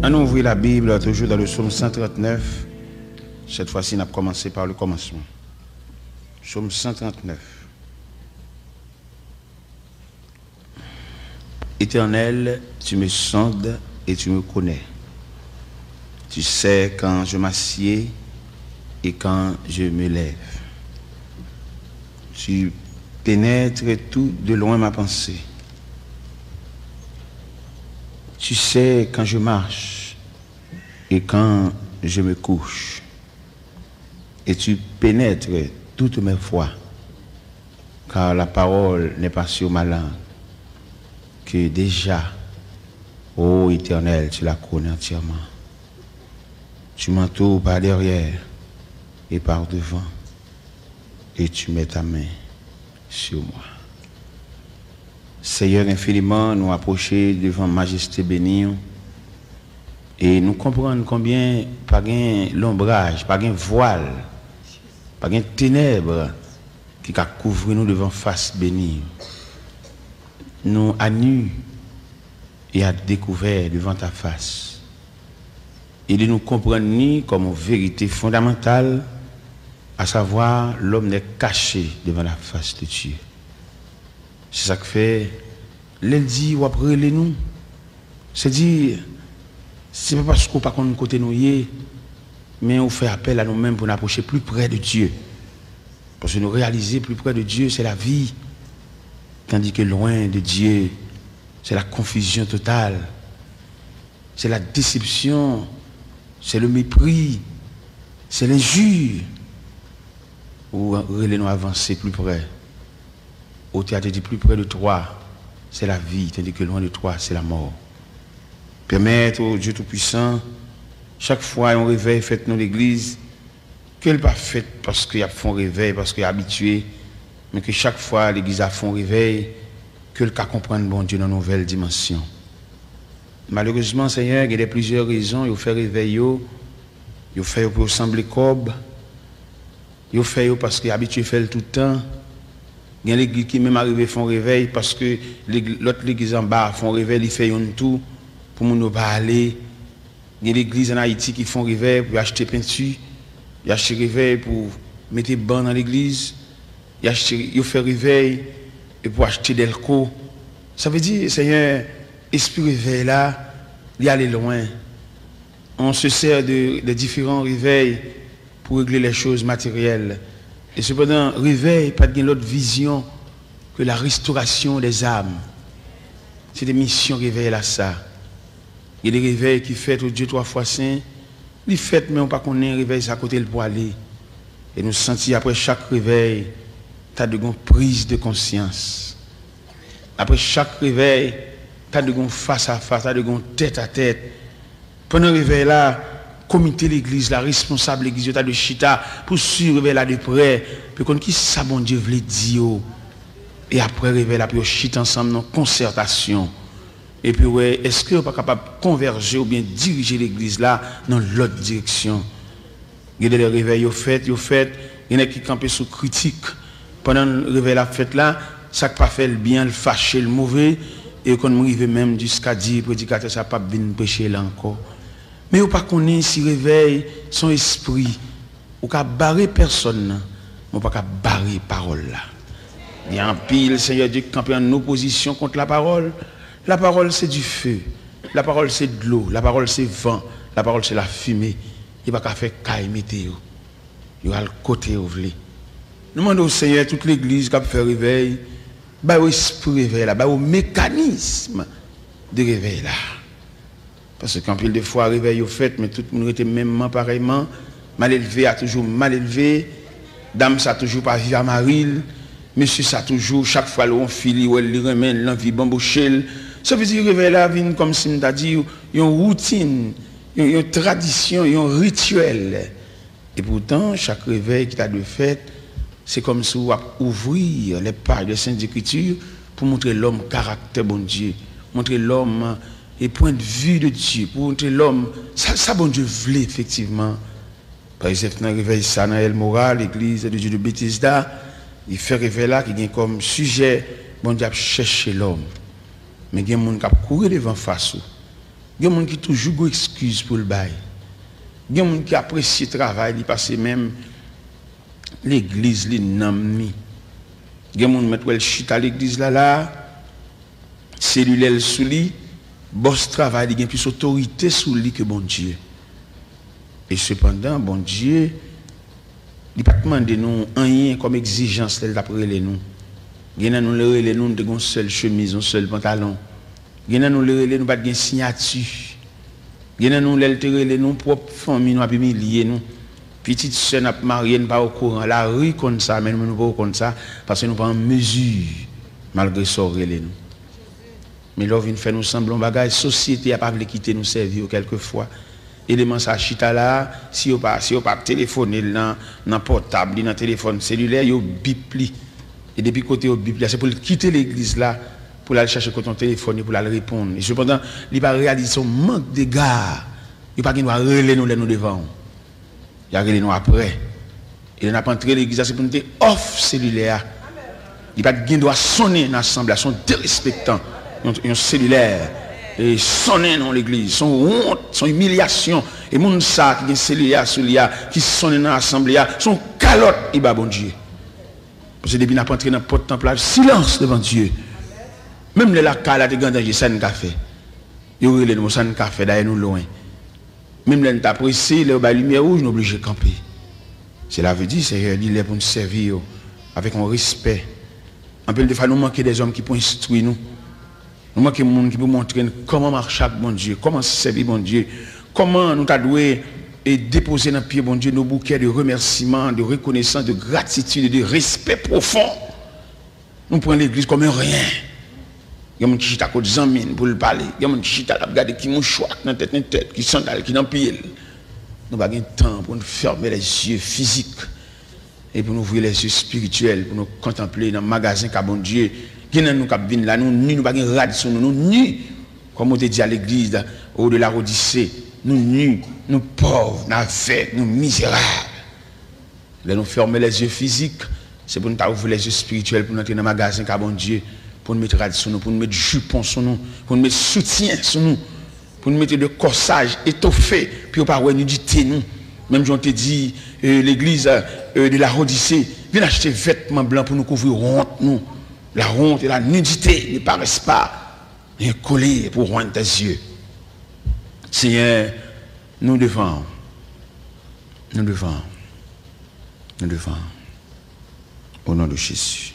On ouvre la Bible toujours dans le psaume 139. Cette fois-ci, on a commencé par le commencement. Psaume 139. Éternel, tu me sondes et tu me connais. Tu sais quand je m'assieds et quand je me lève. Tu pénètres tout de loin ma pensée. Tu sais quand je marche et quand je me couche. Et tu pénètres toutes mes voies, car la parole n'est pas sur ma langue, que déjà, ô Éternel, tu la connais entièrement. Tu m'entoures par derrière et par devant, et tu mets ta main sur moi. Seigneur, infiniment, nous approcher devant Majesté bénie et nous comprendre combien pas gain l'ombrage, pas gain voile, pas gain ténèbres qui a couvert nous devant face bénie. Nous à nu et à découvert devant ta face. Et de nous comprendre ni comme vérité fondamentale, à savoir l'homme n'est caché devant la face de Dieu. C'est ça que fait, l'elle dit, ou après les nous, c'est dire, c'est pas parce qu'on pas qu'on côté nous y, mais on fait appel à nous-mêmes pour nous approcher plus près de Dieu. Parce que nous réaliser plus près de Dieu, c'est la vie, tandis que loin de Dieu, c'est la confusion totale, c'est la déception, c'est le mépris, c'est l'injure. Ou nous avancer plus près. Au théâtre dit plus près de toi, c'est la vie, tandis que loin de toi, c'est la mort. Permettre au Dieu Tout-Puissant, chaque fois on réveille, faites-nous l'église, qu'elle pas faite parce qu'il y a fond réveil, parce qu'il est habitué, mais que chaque fois l'église a fond réveil, que le cas comprenne bon Dieu dans une nouvelle dimension. Malheureusement, Seigneur, il y a plusieurs raisons, il fait réveil, il fait pour sembler cob, il fait parce qu'il est habitué à faire le tout le temps. Il y a l'église qui même arrivé font réveil parce que l'autre église en bas font réveil, ils font tout pour nous pas aller. Il y a l'église en Haïti qui font réveil pour acheter peinture, ils achètent réveil pour mettre des bancs dans l'église, ils font réveil et pour acheter des alcool. Ça veut dire, Seigneur, esprit réveil là, il y aller loin. On se sert de différents réveils pour régler les choses matérielles. Et cependant, réveil, pas de l'autre vision que la restauration des âmes. C'est des missions réveil là ça. Il y a des réveils qui fêtent au Dieu 3 fois saint. Ils fêtent, mais on pas qu'on ait un réveil à côté pour aller. Et nous sentir après chaque réveil, tu as de grande prise de conscience. Après chaque réveil, tu as de grande face à face, tu as de grande tête à tête. Pendant le réveil là, comité l'église, la responsable l'église, tu as de chita pour suivre réveil là de près. Puis qu'on qui ça bon Dieu veut dire. Et après réveil là, puis on chita ensemble dans concertation. Et puis ouais, est-ce que on pas capable de converger ou bien diriger l'église là dans l'autre direction? Il y a des réveils fait, il y en a qui campent sous critique. Pendant le réveil la fête là, ça pas fait le bien, le fâché, le mauvais, et qu'on arrive même jusqu'à dire prédicateur ça pas venir prêcher là encore. Mais on pas connaît si réveil son esprit, ou ka barrer personne, on pas ka barrer parole là. Il y a un pile Seigneur Dieu camper en opposition contre la parole. La parole c'est du feu, la parole c'est de l'eau, la parole c'est vent, la parole c'est la fumée. Il va pas faire caille météo. Il va le côté où voulez. Nous demandons au Seigneur toute l'église qui a fait réveil, bah au esprit réveil là, bah au mécanisme de réveil là. Parce que quand pile de fois réveil au fait, mais tout le monde était même pareillement, mal élevé a toujours mal élevé, dame ça toujours pas vivre à maril, monsieur ça toujours chaque fois l'on fili ou elle remène l'envie bambochel. Ça veut dire réveil là vient comme si on a dit une routine, une tradition, un rituel. Et pourtant chaque réveil qui t'a de fait, c'est comme si on ouvrir les pages de Sainte Écriture pour montrer l'homme caractère bon Dieu, montrer l'homme et point de vue de Dieu, pour montrer l'homme, ça bon Dieu voulait effectivement. Par exemple, dans le réveil ça dans El Moral, l'église de Dieu de Bethesda, il fait réveil là qui vient comme sujet, bon Dieu a cherché l'homme. Mais il y a des gens qui courent devant face. Il y a des gens qui toujours excuse excuse pour le bail. Il y a des gens qui apprécient le travail, ils passent même l'église, les noms. Il y a des gens qui mettent le chute à l'église là, cellulaire sous lui, boss travail, il y a plus d'autorité sous lui que bon Dieu. Et cependant, bon Dieu, il n'a pas demandé nous rien comme exigence d'après les nous. Il y a nous les nous de une seule chemise, un seul pantalon. Il y a nous les nous pas de signature. Il y a nous les nous propre famille nous a humilié nous. Petite sœur n'a marié pas au courant la rue comme ça, mais nous pas comme ça parce que nous pas en mesure malgré ça les nous. Mais là vient faire nous semblant bagage société a pas voulu quitter nous servir quelquefois. Élément ça chita là si on pas téléphoner dans portable dans téléphone cellulaire yo bip li et depuis côté au bip c'est pour quitter l'église là pour aller chercher ton téléphone pour aller répondre et cependant il pas réaliser son manque de gars il pas doit relayer nous devant il a relayer nous après il n'a pas entré l'église c'est pour nous off cellulaire il pas doit sonner dans l'assemblée son dérespectant un cellulaire et sonner dans l'église, son honte, son humiliation, et moun ça qui est cellulaire sur lui, qui sonne dans l'assemblée, son calotte, il va bon Dieu. Parce que depuis n'a pas entré dans le porte temple, silence devant Dieu. Même les lacs là, de grands ça n'a fait. Il y a ça n'a fait d'ailleurs nous loin. Même les n'a pressé, les lumière rouge, nous obligés de camper. Cela veut dire, c'est il est pour nous servir avec un respect. En peu de fois, nous manquons des hommes qui peuvent instruire nous. Nous manquons des gens qui peuvent montrer comment marcher avec bon Dieu, comment servir bon Dieu, comment nous devons déposer dans le pied bon Dieu nos bouquets de remerciements, de reconnaissance, de gratitude, de respect profond. Nous prenons l'église comme un rien. Il y a des gens qui chita à côté de pour le parler. Il y a des gens qui chita à regarder qui mouchoir dans tête, qui sandales, qui dans pied. Nous n'avons pas de temps pour nous fermer les yeux physiques et pour nous ouvrir les yeux spirituels, pour nous contempler dans le magasin qu'a bon Dieu. Nous sommes là, nous n'avons pas de rad sur nous, nus, comme on te dit à l'église, au de la Odyssée, nous nus, nous pauvres, nous aveugles, nous misérables. Là, nous fermer les yeux physiques, c'est pour nous ouvrir les yeux spirituels, pour nous entrer dans le magasin qu'a bon Dieu, pour nous mettre rad sur nous, pour nous mettre jupon sur nous, pour nous mettre soutien sur nous, pour nous mettre de corsage étoffé, puis on parle de nudité nous. Même j'en te dit, l'église de la Odyssée, viens acheter vêtements blancs pour nous couvrir honte nous. La honte et la nudité ne paraissent pas un collier pour rendre tes yeux. Seigneur, nous devons, au nom de Jésus,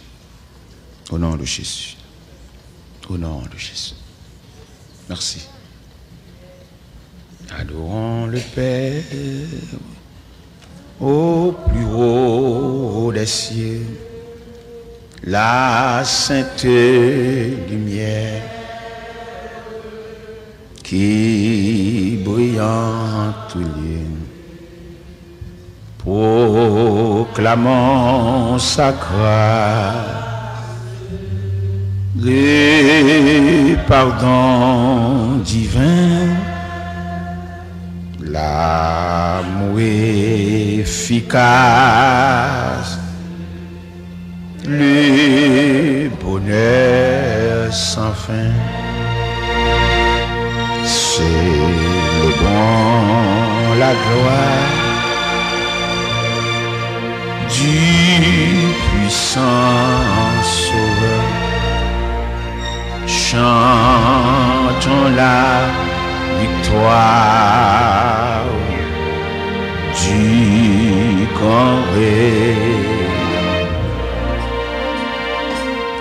au nom de Jésus, au nom de Jésus. Merci. Adorons le Père au plus haut des cieux. La sainte lumière qui brille en tout lieu, proclamons sa grâce, le pardon divin, l'amour efficace, le bonheur sans fin. C'est le bon, la gloire du puissant Sauveur. Chantons la victoire du grand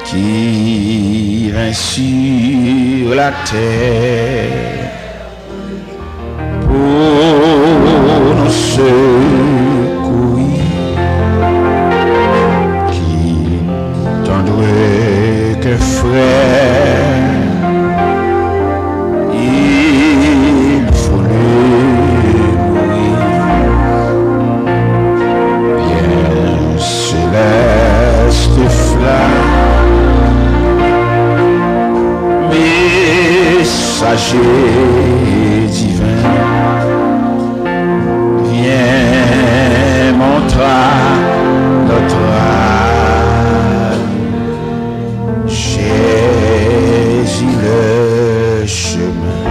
qui vint sur la terre pour nous secourir, qui tendrait que frère, il voulait mourir, bien céleste flamme, messager divin, viens montrer notre âme. Jésus le chemin,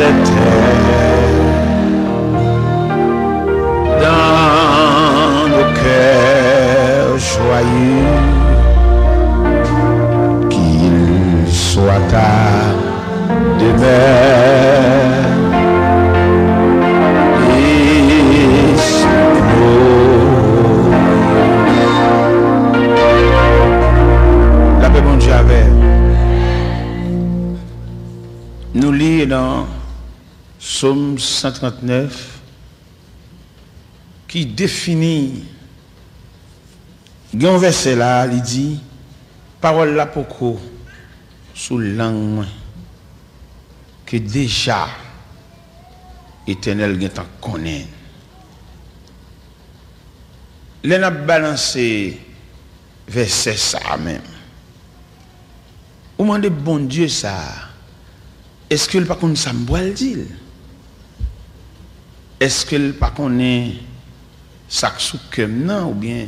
cette terre, dans nos cœurs joyeux, qu'il soit ta demeure. Et la paix, bon Dieu, avait. Nous lisons dans Psaume 139 qui définit, il y a un verset là, il dit, parole là pour quoi, sous langue, que déjà, éternel, est en connaît. L'on a balancé verset ça même. Au moment de bon Dieu ça, est-ce que le pas qu'on ça me dit? Est-ce que le pas qu'on est ça sous comme non ou bien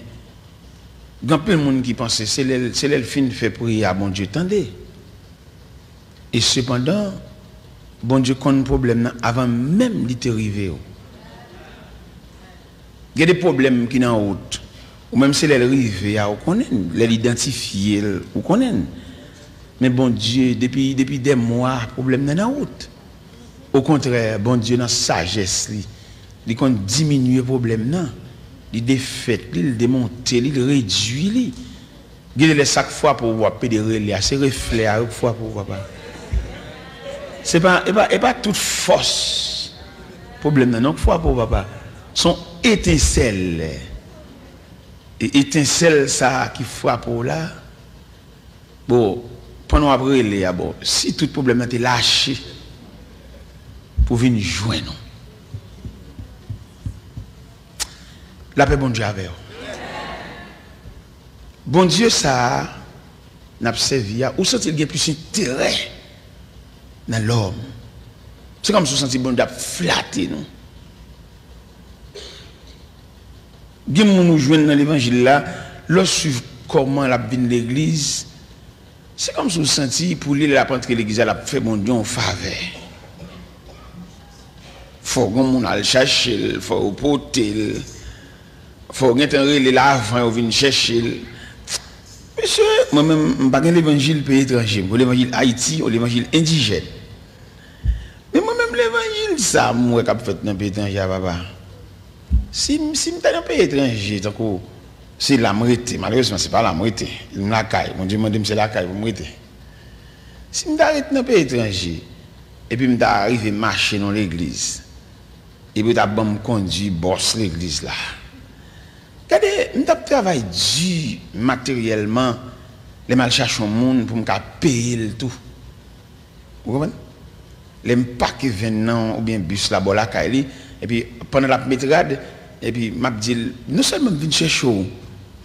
il y a peu de monde qui pense c'est le fin fait prier à bon Dieu tendez. Et cependant bon Dieu connaît un problème avant même d'y arriver. Il y a des problèmes qui sont en route ou même si les arrivent à connaît, les identifier ou connaît. Mais bon Dieu, depuis des mois, le problème n'est pas en route. Au contraire, bon Dieu, dans sa sagesse, il diminue le problème. Il défait, il démonte, il réduit. Il laisse chaque fois pour voir pédérer, c'est reflet à chaque fois pour voir. Ce n'est pas toute force. Le problème, non, fois pour papa. Son étincelle. Et étincelle, ça qui frappe là. Bon. Pendant après les bon, si tout problème était lâché pour venir joindre la paix bon Dieu avec bon Dieu ça n'a servi à ou sentir qu'il y a plus intérêt dans l'homme. C'est comme si on sentit bon Dieu flatter nous. Bien nous joindre dans l'évangile là, lorsque comment la vie de l'église. C'est comme si vous sentiez pour lui la pente que l'église a fait bon Dieu en faveur. Faut qu'on aille chercher, faut porter, faut qu'on l'avant vienne chercher. Monsieur, moi-même, je ne pas l'évangile pays étranger, l'évangile Haïti ou l'évangile indigène. Mais moi-même l'évangile ça, moi qui fait dans le pays étranger, papa. Si je suis dans le pays étranger, c'est la moitié, malheureusement, ce n'est pas la moitié. Il la caille. Mon Dieu m'a dit c'est la caille pour moitié. Si je m'arrête dans un pays étranger, et puis je arrive à marcher dans l'église, et puis je me conduire, bosse l'église là. Regardez, je travaille dur matériellement, les mal chercher au monde pour me payer le tout. Vous comprenez? Les paquets venant ou bien bus là, la caille, et puis pendant la métrade, et puis je me dis, non seulement je viens chercher,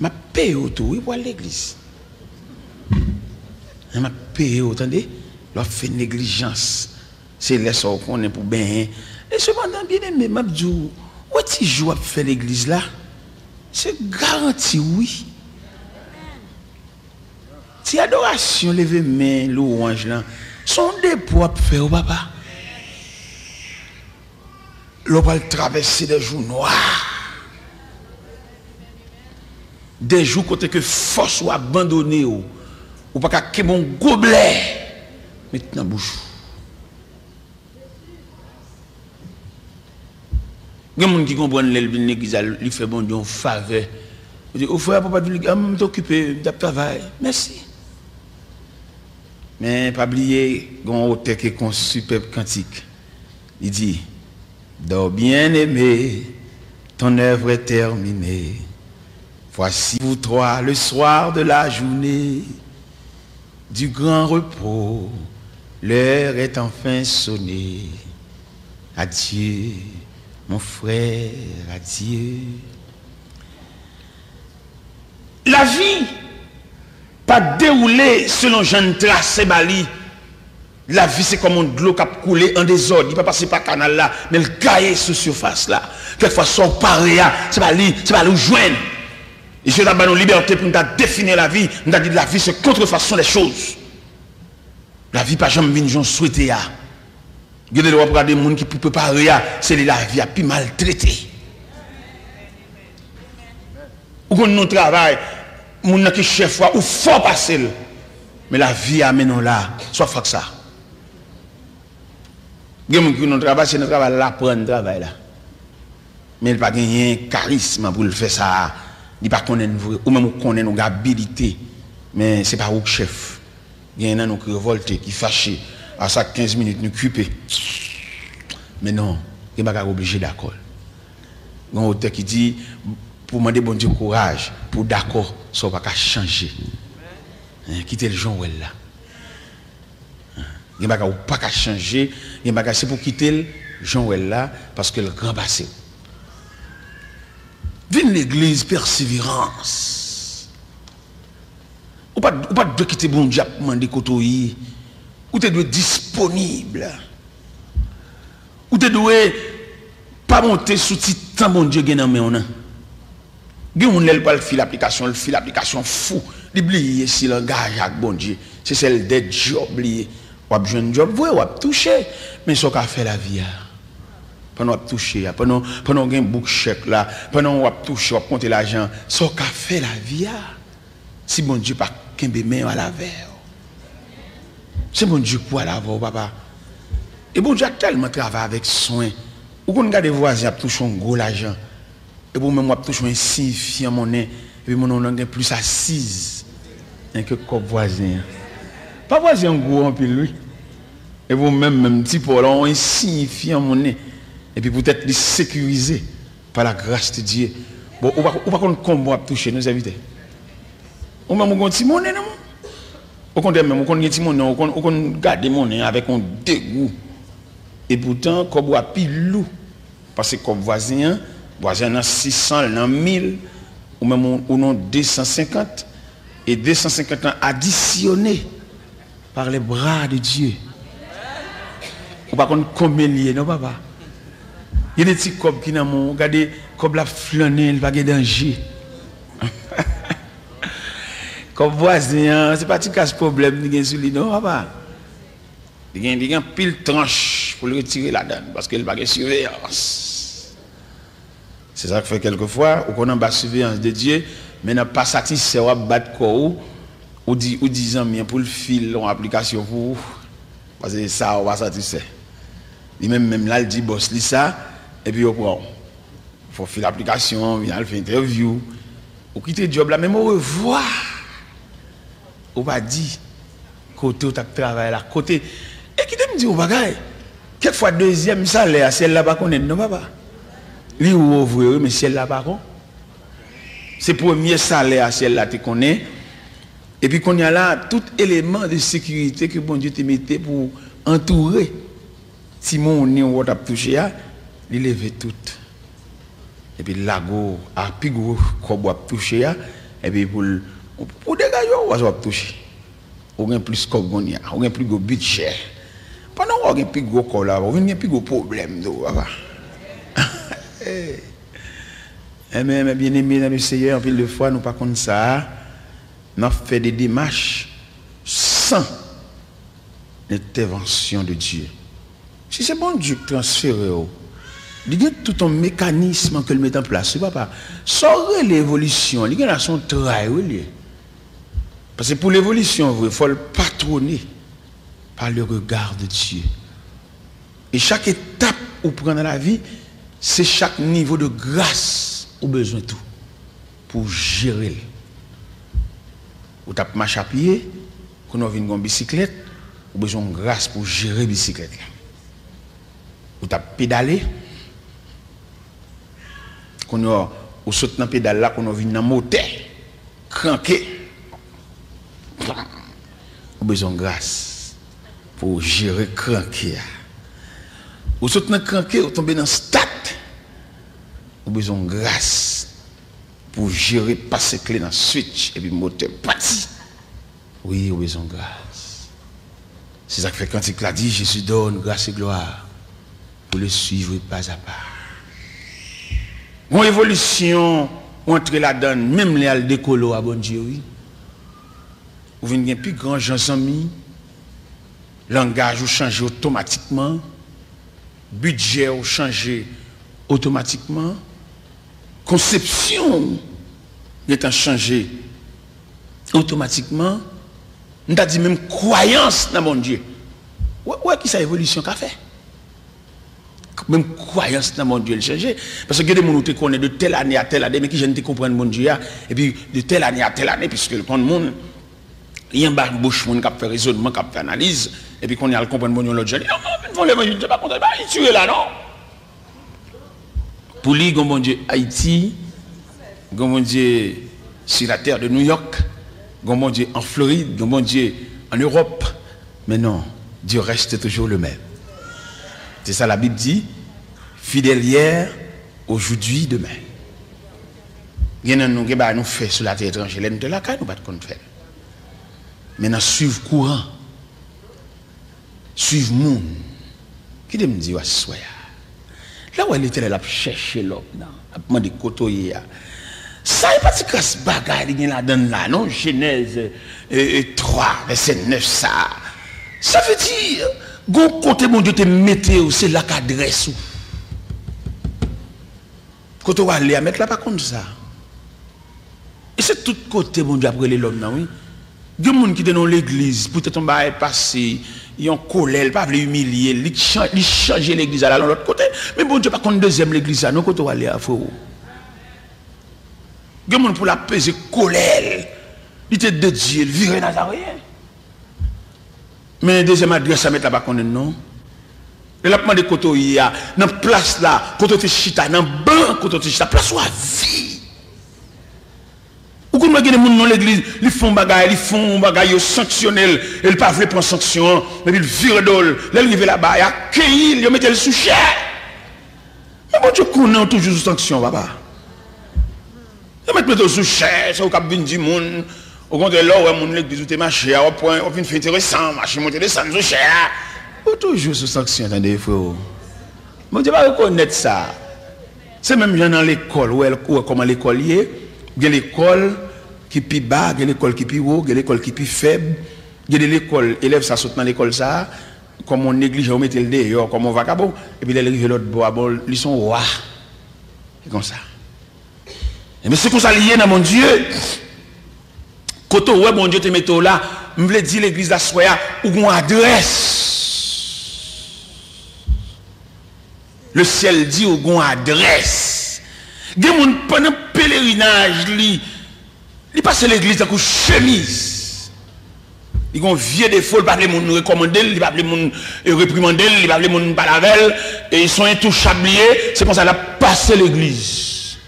je paye tout, et pour l'église. Je paye autant de, leur fait négligence. C'est les sorts qu'on est pour bien. Et cependant, bien aimé, je dis, où est-ce que je vais faire l'église là? C'est garanti, oui. Si adoration, lever main, louange là, sont des poids pour faire au papa. L'on va traverser des jours noirs. Des jours côté que force ou abandonné ou pas qu'à mon gobelet maintenant bouche. Il y a des gens qui comprennent l'église, il fait bon Dieu en faveur. Il dit, au frère, papa, je vais t'occuper de travail. Merci. Mais pas oublier, il y a un auteur qui est un superbe cantique. Il dit, dors bien aimé, ton œuvre est terminée. Voici vous trois le soir de la journée du grand repos. L'heure est enfin sonnée. Adieu, mon frère, adieu. La vie pas déroulée selon Jean tracé Bali. La vie c'est comme un de l'eau qui a coulé en désordre. Il ne peut pas passer par le canal là, mais le cahier sur surface là. Quelquefois son pareil, c'est pas lui joindre. Et je donne une liberté pour nous définir la vie. Nous avons dit que la vie, c'est contrefaçon des choses. La vie, pas jamais venir souhaiter. Vous avez regarder des gens qui peuvent préparer, c'est la vie plus maltraité. Ou qu'on nous travaille, mon qui chef ou fort passer. Mais la vie amène là, soit fait ça. Les gens qui nous travaillent, c'est notre travail là, prendre travail là. Mais il n'y a pas de charisme pour le faire ça. Il n'y a pas de ou même qu'on ait une habilité. Mais ce n'est pas au chef. Il y a un homme qui révolte, qui fâche. À chaque 15 minutes, nous cuper. Mais non, il n'y a pas obligé d'accord. Il y a un auteur qui dit, pour demander bon Dieu courage, pour d'accord, ça ne va pas changer. Quitter le Jean là. Il n'y a pas changer. C'est pour quitter le Jean là, parce que le grand passé. Viens l'église, persévérance. Ou pas de quitter bon Dieu pour demander côté. Ou tu dois être disponible. Ou tu dois pas monter sous titan bon Dieu gagne mais on a. On ne pas le fil l'application fou. L'oublier si langage avec bon Dieu, c'est celle des jobs liés. Ou a besoin de job, ou a toucher, mais ça qu'a fait la vie. Pendant on toucher, pendant un book chèque là, pendant on toucher, on compter l'argent, ça qu'a fait la vie. Si bon Dieu pas qu'un bébé à la veille. C'est bon Dieu pour la voir, papa. Et bon Dieu a tellement travaillé avec soin. Ou qu'on regarde les voisins, toucher un gros l'argent. Et pour même, toucher un insignifiant monnaie. Et puis mon nom est plus assise que comme voisin. Pas voisin gros en pile, lui. Et vous même petit pour là, on insignifiant monnaie. Et puis peut-être les sécuriser par la grâce de Dieu. Bon, ou pas qu'on combat toucher nos invités. Ou même on petit monnaie non. Au contraire même on petit monnaie, on garde monnaie avec un dégoût. Et pourtant comme a pile loup parce que comme voisin a 600, dans 1000 ou même on 250 et 250 ans additionnés par les bras de Dieu. Ou pas qu'on combien lié non papa. Il y a des petits cobs qui n'ont regardez comme la flâner, il va y danger. Comme voisin, c'est pas un problème ni sur lui non papa. Il y a pile tranche pour le retirer la donne parce qu'il va y surveillance. C'est ça que fait quelquefois ou qu'on a bas surveillance de Dieu, mais n'a pas satisfait ou battre quoi ou disant bien pour le fil en application pour parce que ça on va satisfait. Il même là il dit boss li ça et puis il faut faire l'application, il fait interview, ou quitter job là même au revoir. Ou pas dit côté où tu travailles là côté et qui te me dit au bagaille quelquefois deuxième salaire celle là pas connaît non papa. Lui ou ouvrier mais celle là pas con. C'est premier salaire celle là tu connais. Et puis qu'on y a là tout élément de sécurité que bon Dieu te mettait pour entourer si mon nez ou t'a touché il lever tout. Et puis lago a plus gros comme touché et puis pour dégager ou va toucher. Ou gain plus comme on y a, ou gain plus gros budget. Pendant on gain plus gros corps là, on gain plus gros problème do papa. Mais bien aimé dans le Seigneur, en pile de fois nous pas comme ça. Nous fait des démarches sans l'intervention de Dieu. Si c'est bon Dieu qui transfère, il y a tout un mécanisme que le met en place. C'est pas sans l'évolution, il y a son travail. Parce que pour l'évolution, il faut le patronner par le regard de Dieu. Et chaque étape où prend dans la vie, c'est chaque niveau de grâce où besoin de tout pour gérer. Ou tu as marché à pied, quand on vient en bicyclette, ou besoin de grâce pour gérer la bicyclette. Ou tu as pédalé, quand on saute dans le pédale là, quand on vient dans le moteur, cranqué, ou besoin de grâce pour gérer cranqué. Ou saute dans le cranqué, ou tombe dans le stade, ou besoin de grâce pour gérer, passer clé dans le switch et puis le moteur parti. Oui, oui, besoin de grâce. C'est ça que fait quand il a dit, Jésus donne grâce et gloire pour le suivre pas à pas. Mon évolution, entre la donne, même les al décolo à bon Dieu, oui. Vous venez plus grand gens amis, langage ou changer automatiquement, budget a changé automatiquement, conception est changé automatiquement, nous avons dit même croyance dans mon Dieu. Ouais, qui ça évolution qu'a fait? Même croyance dans mon Dieu le changer. Parce que des gens qui connaissent de telle année à telle année, mais qui viennent comprendre mon Dieu, et puis de telle année à telle année, puisque le monde, il y a un bouche qui a fait raisonnement, qui a fait analyse, et puis qu'on y a le comprendre mon Dieu l'autre jour. Non, l'évangile, je ne sais pas content, il tue là, non? Pour lui, mon Dieu Haïti, mon Dieu sur la terre de New York, mon Dieu en Floride, mon Dieu en Europe, mais non, Dieu reste toujours le même. C'est ça la Bible dit, fidèle hier, aujourd'hui, demain. Nous fait sur la terre étrangère, nous de la caille, nous pas de compte faire. Maintenant, suivre courant, suivre monde. Qui me dit, ouais, soya. Là où elle était, elle a cherché l'homme, elle a demandé côté. Ça n'est pas si casse bagaille, il y a là-dedans, là, non? Genèse 3, verset 9, ça. Ça veut dire, gon côté mon Dieu te mette, c'est là qu'adresse. Quand on va aller à mettre là, pas comme ça. Et c'est tout côté mon Dieu après l'homme, oui. Il y a des gens qui sont dans l'église, peut-être on va passer, ils ont colère, ils ne peuvent pas humilier, ils changent l'église à l'autre côté. Mais bon Dieu, pas qu'on deuxième l'église à nous, quand on va aller à faux. Il y a des gens pour la peser colère, il était de Dieu, il virait Nazaréen. Mais deuxième adresse à mettre là-bas qu'on est non. Et là, de côté il y a, dans la place là, quand on fait chita, dans le banc, quand on fait chita, place où à vie. Ou comme les gens dans l'église, ils font bagaille sanctionnel, ils ne peuvent pas prendre sanction, mais ils virent d'ol, ils arrivent là-bas, ils accueillent, ils mettent le sous-chef. Mais bon Dieu, qu'on a toujours sous sanction, papa. Ils mettent le sous-chef, ça au cap du monde. Au contraire, là, on a l'église où tu es marché, on vient faire intéressant, marcher, monter, descendre, sous-chef. Ou toujours sous sanction, attendez, frère. Bon Dieu, pas reconnaître ça. C'est même dans l'école, où comment l'école y est. Il y a l'école qui est plus bas, il y a l'école qui est plus haut, il y a l'école qui est plus faible. Il y a l'école, élève ça saute dans l'école ça, comme on néglige, on met le dehors, comme on va cabot, et puis il arrive l'autre bois, ils sont rois. C'est comme ça. Mais c'est comme ça lié dans mon Dieu. Quand on voit mon Dieu te met là, je veux dire l'église d'Assoya, où on adresse. Le ciel dit où on adresse. Des gens pendant pèlerinage, ils passent l'église avec une chemise. Ils ont vieux défaut, ils ne peuvent pas les recommander, ils ne peuvent pas les réprimander, ils ne peuvent pas les balaver, et ils sont intouchables. C'est comme ça qu'ils passent l'église.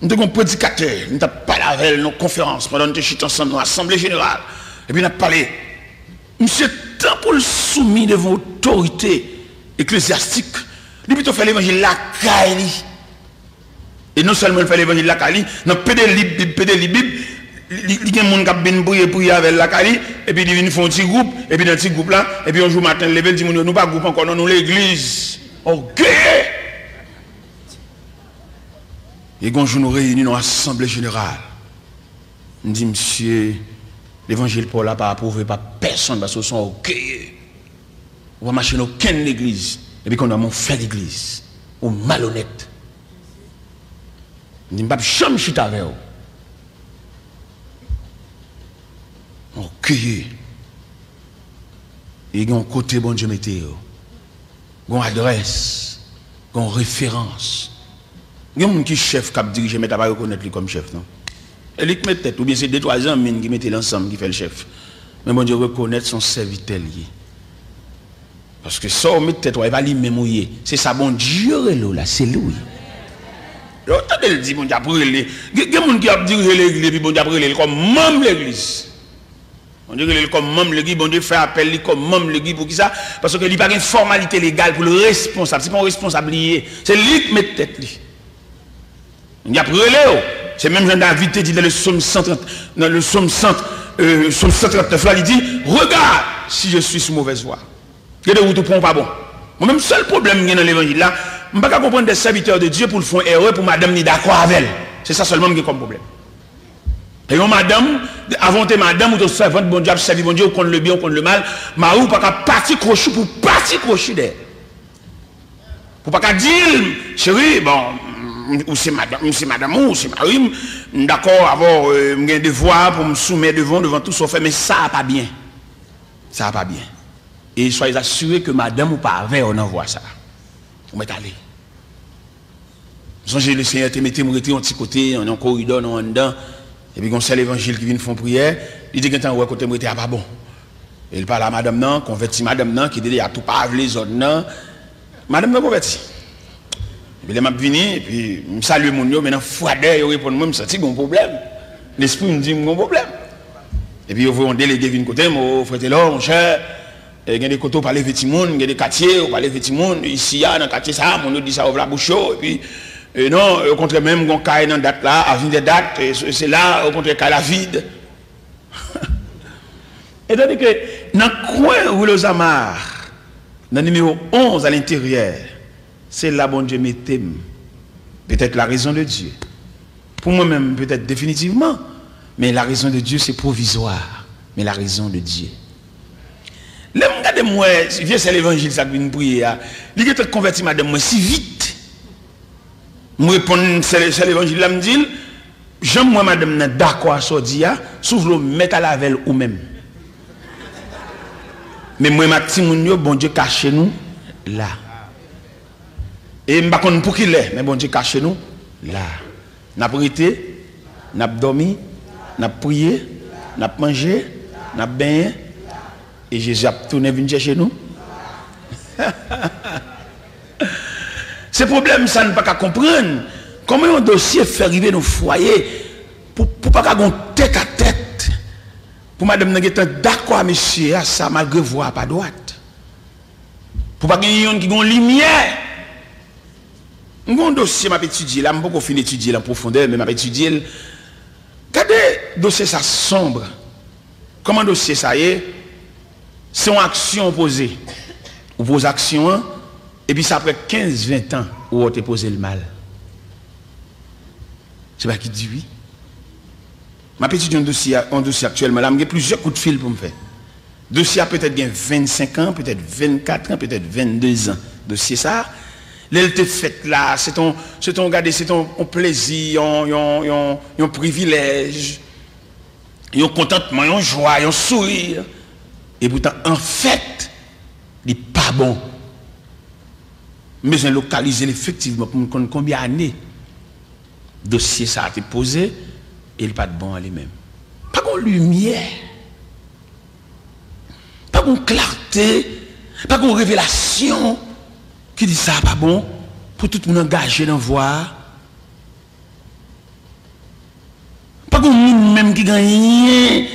Nous avons un prédicateur, nous avons parlé nos conférences, pendant que nous sommes ensemble dans l'Assemblée générale. Et puis nous avons parlé. Monsieur, tant pour le soumis devant l'autorité ecclésiastique, il peut faire l'évangile la caille. Et non seulement il fait l'évangile la Kali, dans pédé libre, il y a des gens qui viennent brouiller avec la Kali, et puis ils font un petit groupe, et puis dans ce groupe là, et puis un jour matin, ils disent nous pas groupe encore, nous l'église. Ok. Et quand nous nous réunissons dans l'Assemblée générale, on dit monsieur, l'évangile Paul n'a pas approuvé par personne parce qu'ils sont ok. On va marcher dans aucune église, et puis qu'on a fait l'église, ou malhonnête. Je ne vais pas jamais chuter avec eux. Ok. Et il y a un côté bon Dieu météo. Il y a une adresse. Il y a une référence. Il y a un qui chef qui dirige, mais tu ne vas pas reconnaître lui comme chef. Non? Et lui qui met tête, ou bien c'est 2-3 ans qui mettent l'ensemble qui fait le chef. Mais bon Dieu reconnaître son serviteur. Parce que ça, on met tête, il va lui même mouiller. C'est ça, bon Dieu, là, c'est lui. Attendez, il dit, bon Dieu, brûlé. Il y a des gens qui ont dirigé l'église, puis bon Dieu, brûlé comme membre de l'église. On dirait comme membre de l'église, bon Dieu fait appel comme membre de l'église pour qui ça? Parce qu'il n'y a pas une formalité légale pour le responsable. Ce n'est pas un responsable lié. C'est lui qui met tête. Il y a brûlé. C'est même Jean David dit dans le psaume 130, dans le psaume 139, là, il dit, regarde si je suis sous mauvaise voie. Il y a des routes pour pas bon. Moi-même, seul problème que j'ai dans l'évangile là, je ne peux pas comprendre des serviteurs de Dieu pour le faire erreur pour madame ni d'accord avec elle. C'est ça seulement qui est comme problème. Et donc, madame, avant de madame ou de servante, bon Dieu, servi bon Dieu, on compte le bien, on compte le mal, ma ou pas parti crochet pour parti crochet d'elle. Pour pas qu'à dire, chérie, bon, ou c'est madame, ou c'est Marie, d'accord, avoir un devoir pour me soumettre devant tout ça fait, mais ça va pas bien. Ça va pas bien. Et soyez assurés que madame ou pas avec, on envoie ça. Vous m'êtes allé. J'ai le Seigneur te mette mon un petit côté, en un corridor, en dedans, et puis on sait l'évangile qui vient faire prière, il dit que quand on côté moi pas bon. Et il parle à madame non, converti madame non, qui dit à tout pas les autres non. Madame me converti. Et puis, je suis venu, et puis, je salue mon yo, maintenant, froideur, il répond, moi, je me sens qu'il y a un problème. L'esprit me dit, il y a un problème. Et puis, on délégué d'une côté, mon frère là, mon cher, il y a des côtés, on parle de petits monde, il y a des quartiers, on parle de petits monde, ici, dans le quartier, ça, on nous dit ça, ouvre la bouche, et puis, non, au contraire, même, on caille dans date là, à des dates, c'est là, au contraire, qu'à la vide. Et tandis que, dans le coin où le Zamar, dans le numéro 11 à l'intérieur, c'est là bon Dieu mettait peut-être la raison de Dieu. Pour moi-même, peut-être définitivement, mais la raison de Dieu, c'est provisoire. Mais la raison de Dieu. Là, regardez-moi, c'est l'évangile, ça que je prie. Il est converti, madame, moi, si vite. Je réponds, c'est l'évangile, là, me dit, j'aime moi, madame, d'accord à ce dia, sauf le mettre à la velle ou même. Mais moi, ma petite bon Dieu cache nous là. Et je ne sais pas pour qui il est, mais bon Dieu cache nous là. N'a pas été, n'a pas dormi, n'a pas prié, n'a pas mangé, n'a pas baigné. Et Jésus a tourné venir chercher nous. Ce problème, ça ne peut pas comprendre. Comment un dossier fait arriver dans le foyer pour pas qu'on tête à tête. Pour madame Nangetan, d'accord, monsieur, ça malgré voix pas droite. Pour pas qu'il y ait une qui a une lumière. Mon dossier m'a étudié là, je ne peux pas finir d'étudier en profondeur, mais m'a étudié. Regardez, dossier ça sombre. Comment dossier ça y est? C'est une action posée. Ou pose action, et puis ça après 15-20 ans, où on te posé le mal. C'est pas qui dit oui. Ma petite un dossier actuellement, là, j'ai plusieurs coups de fil pour me faire. Dossier a peut-être 25 ans, peut-être 24 ans, peut-être 22 ans. Dossier ça. L'elle fait là, c'est ton plaisir, un privilège, un contentement, une joie, un sourire. Et pourtant, en fait, il n'est pas bon. Mais je localiser effectivement pour me connaître combien d'années dossier ça a été posé et il n'est pas de bon à lui-même. Pas de lumière, pas de clarté, pas de révélation. Qui dit ça pas bon pour tout le monde engagé dans voir. Pas qu'on même qui gagne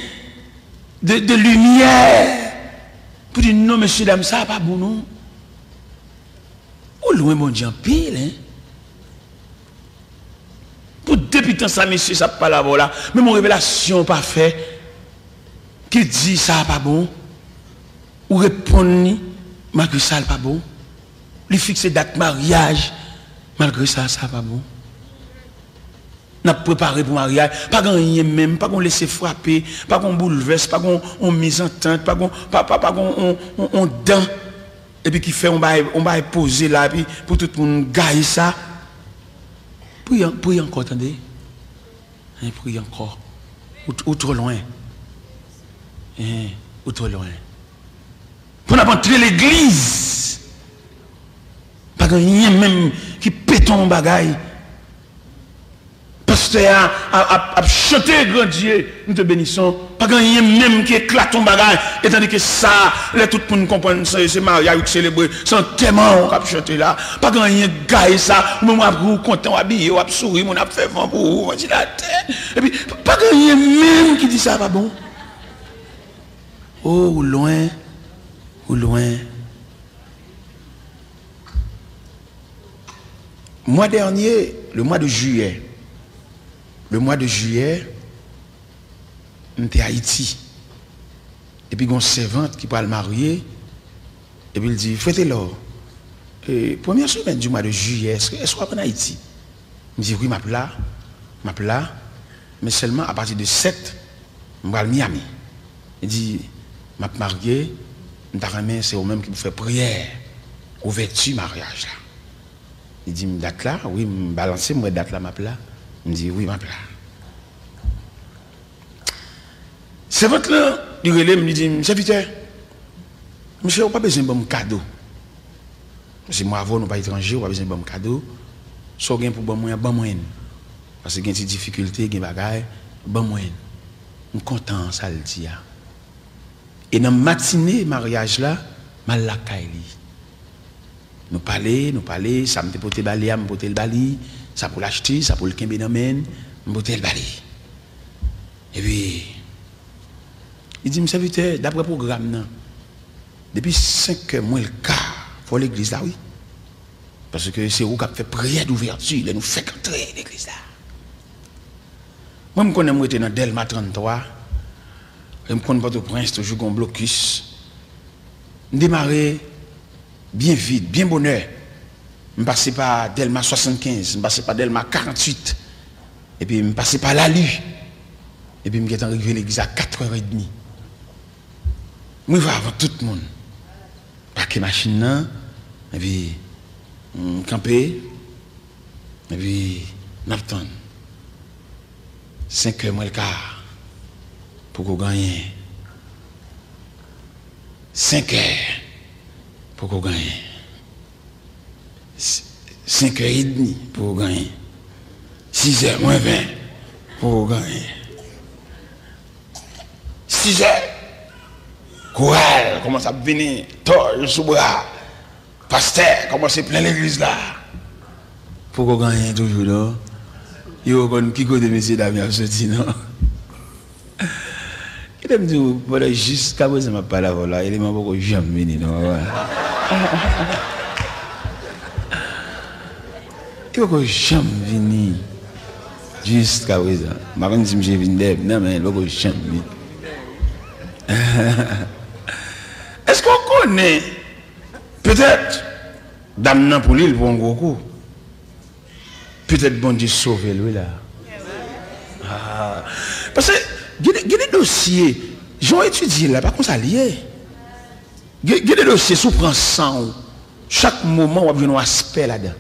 de lumière pour dire non monsieur dame ça pas bon non. Ou loin mon Dieu en pile hein. Pour depuis tant ça monsieur ça pas là voilà, mais mon révélation pas fait. Qui dit ça pas bon ou répondre malgré ça pas bon. Lui fixer date mariage, malgré ça, ça va bon. N'a préparé pour mariage, pas gagner même, pas qu'on laisser frapper, pas qu'on bouleverse, pas qu'on mise en tente, pas qu'on on dent, et puis qui fait on va poser là, puis pour tout le monde gagner ça. Priez encore, attendez. Priez encore. Ou trop loin. Ou trop loin. Pour n'avoir l'église. Pas rien même qui pète ton bagaille. Pasteur a chanté grand Dieu, nous te bénissons. Pas rien même qui éclate ton bagaille. Et tandis que ça, là tout le monde comprend c'est mariage célébré, c'est un témoin qui a chanté là. Pas rien gaille ça, moi vous content habillé, vous sourire, on a fait vent pour vous, on dit la tête. Et puis pas rien même qui dit ça pas bon. Oh ou loin. Mois dernier, le mois de juillet, on était à Haïti. Et puis, il y a une servante qui parle marier. Et puis, il dit, faites-le. Première semaine du mois de juillet, est-ce qu'on va en Haïti? Il me dit, oui, ma là. Mais seulement à partir de 7, je vais à Miami. Il dit, je suis marié, c'est au même qui me fait prière, ouverture mariage là. Il dit, date là, oui, me balancer, moi, date là, m'a là. Il me dit, oui, m'a là. C'est votre là, il relève, il me dit, serviteur, monsieur, on n'a pas besoin de bon cadeau. Parce que moi, avant, nous pas étrangers, on n'a pas besoin de bon cadeau. Soit gain pour bon moyen, bon moyen. Parce que il y a des difficultés, il y a des bagailles, bon moyen. Je suis content, ça le dit. Et dans la matinée, mariage là, mal la kaili. Nous parler, ça me porter balé, me porter le bali, ça pour l'acheter, ça pour le kembe namen, me porter le balé. Et puis, il dit, monsieur serviteur, d'après le programme, depuis 5 heures, moins le quart, pour l'église là, oui. Parce que c'est vous qui avez fait prière d'ouverture, nous fait entrer l'église là. Moi, je connais, moi, j'étais dans Delma 33, je connais pas de prince, toujours un blocus. Je démarrais bien vite, bien bonheur. Je passais par Delma 75, je passais par Delma 48, et puis je passais par Lalu. Et puis je suis arrivé à l'église à 4h30. Je vais avant tout le monde. Paquet machine, et puis camper, et puis n'attendre. 5 heures moins le quart pour qu'on gagne. 5 heures pour qu'on gagne. 5h30 pour gagner. 6h moins 20 pour gagner. 6h. Chorale commence à venir. Torche sous bras. Pasteur commence à plein l'église là. Pour qu'on gagne toujours là. Yo kon qui côté monsieur Damien sorti non. Il me dit voilà jusqu'à présent m'a pas là voilà, il m'a beaucoup jamais venu non. Il m'a jamais venu jusqu'à présent. M'a quand si j'ai venu non mais il m'a jamais venu. Est-ce qu'on connaît peut-être Damien pour l'île pour un gros coup? Peut-être bon Dieu sauve lui là. Ah. Parce que il y a des dossiers, j'ai étudié là, pas comme ça lié. Il y a des dossiers sous prend sang. Chaque moment, on a un aspect là-dedans.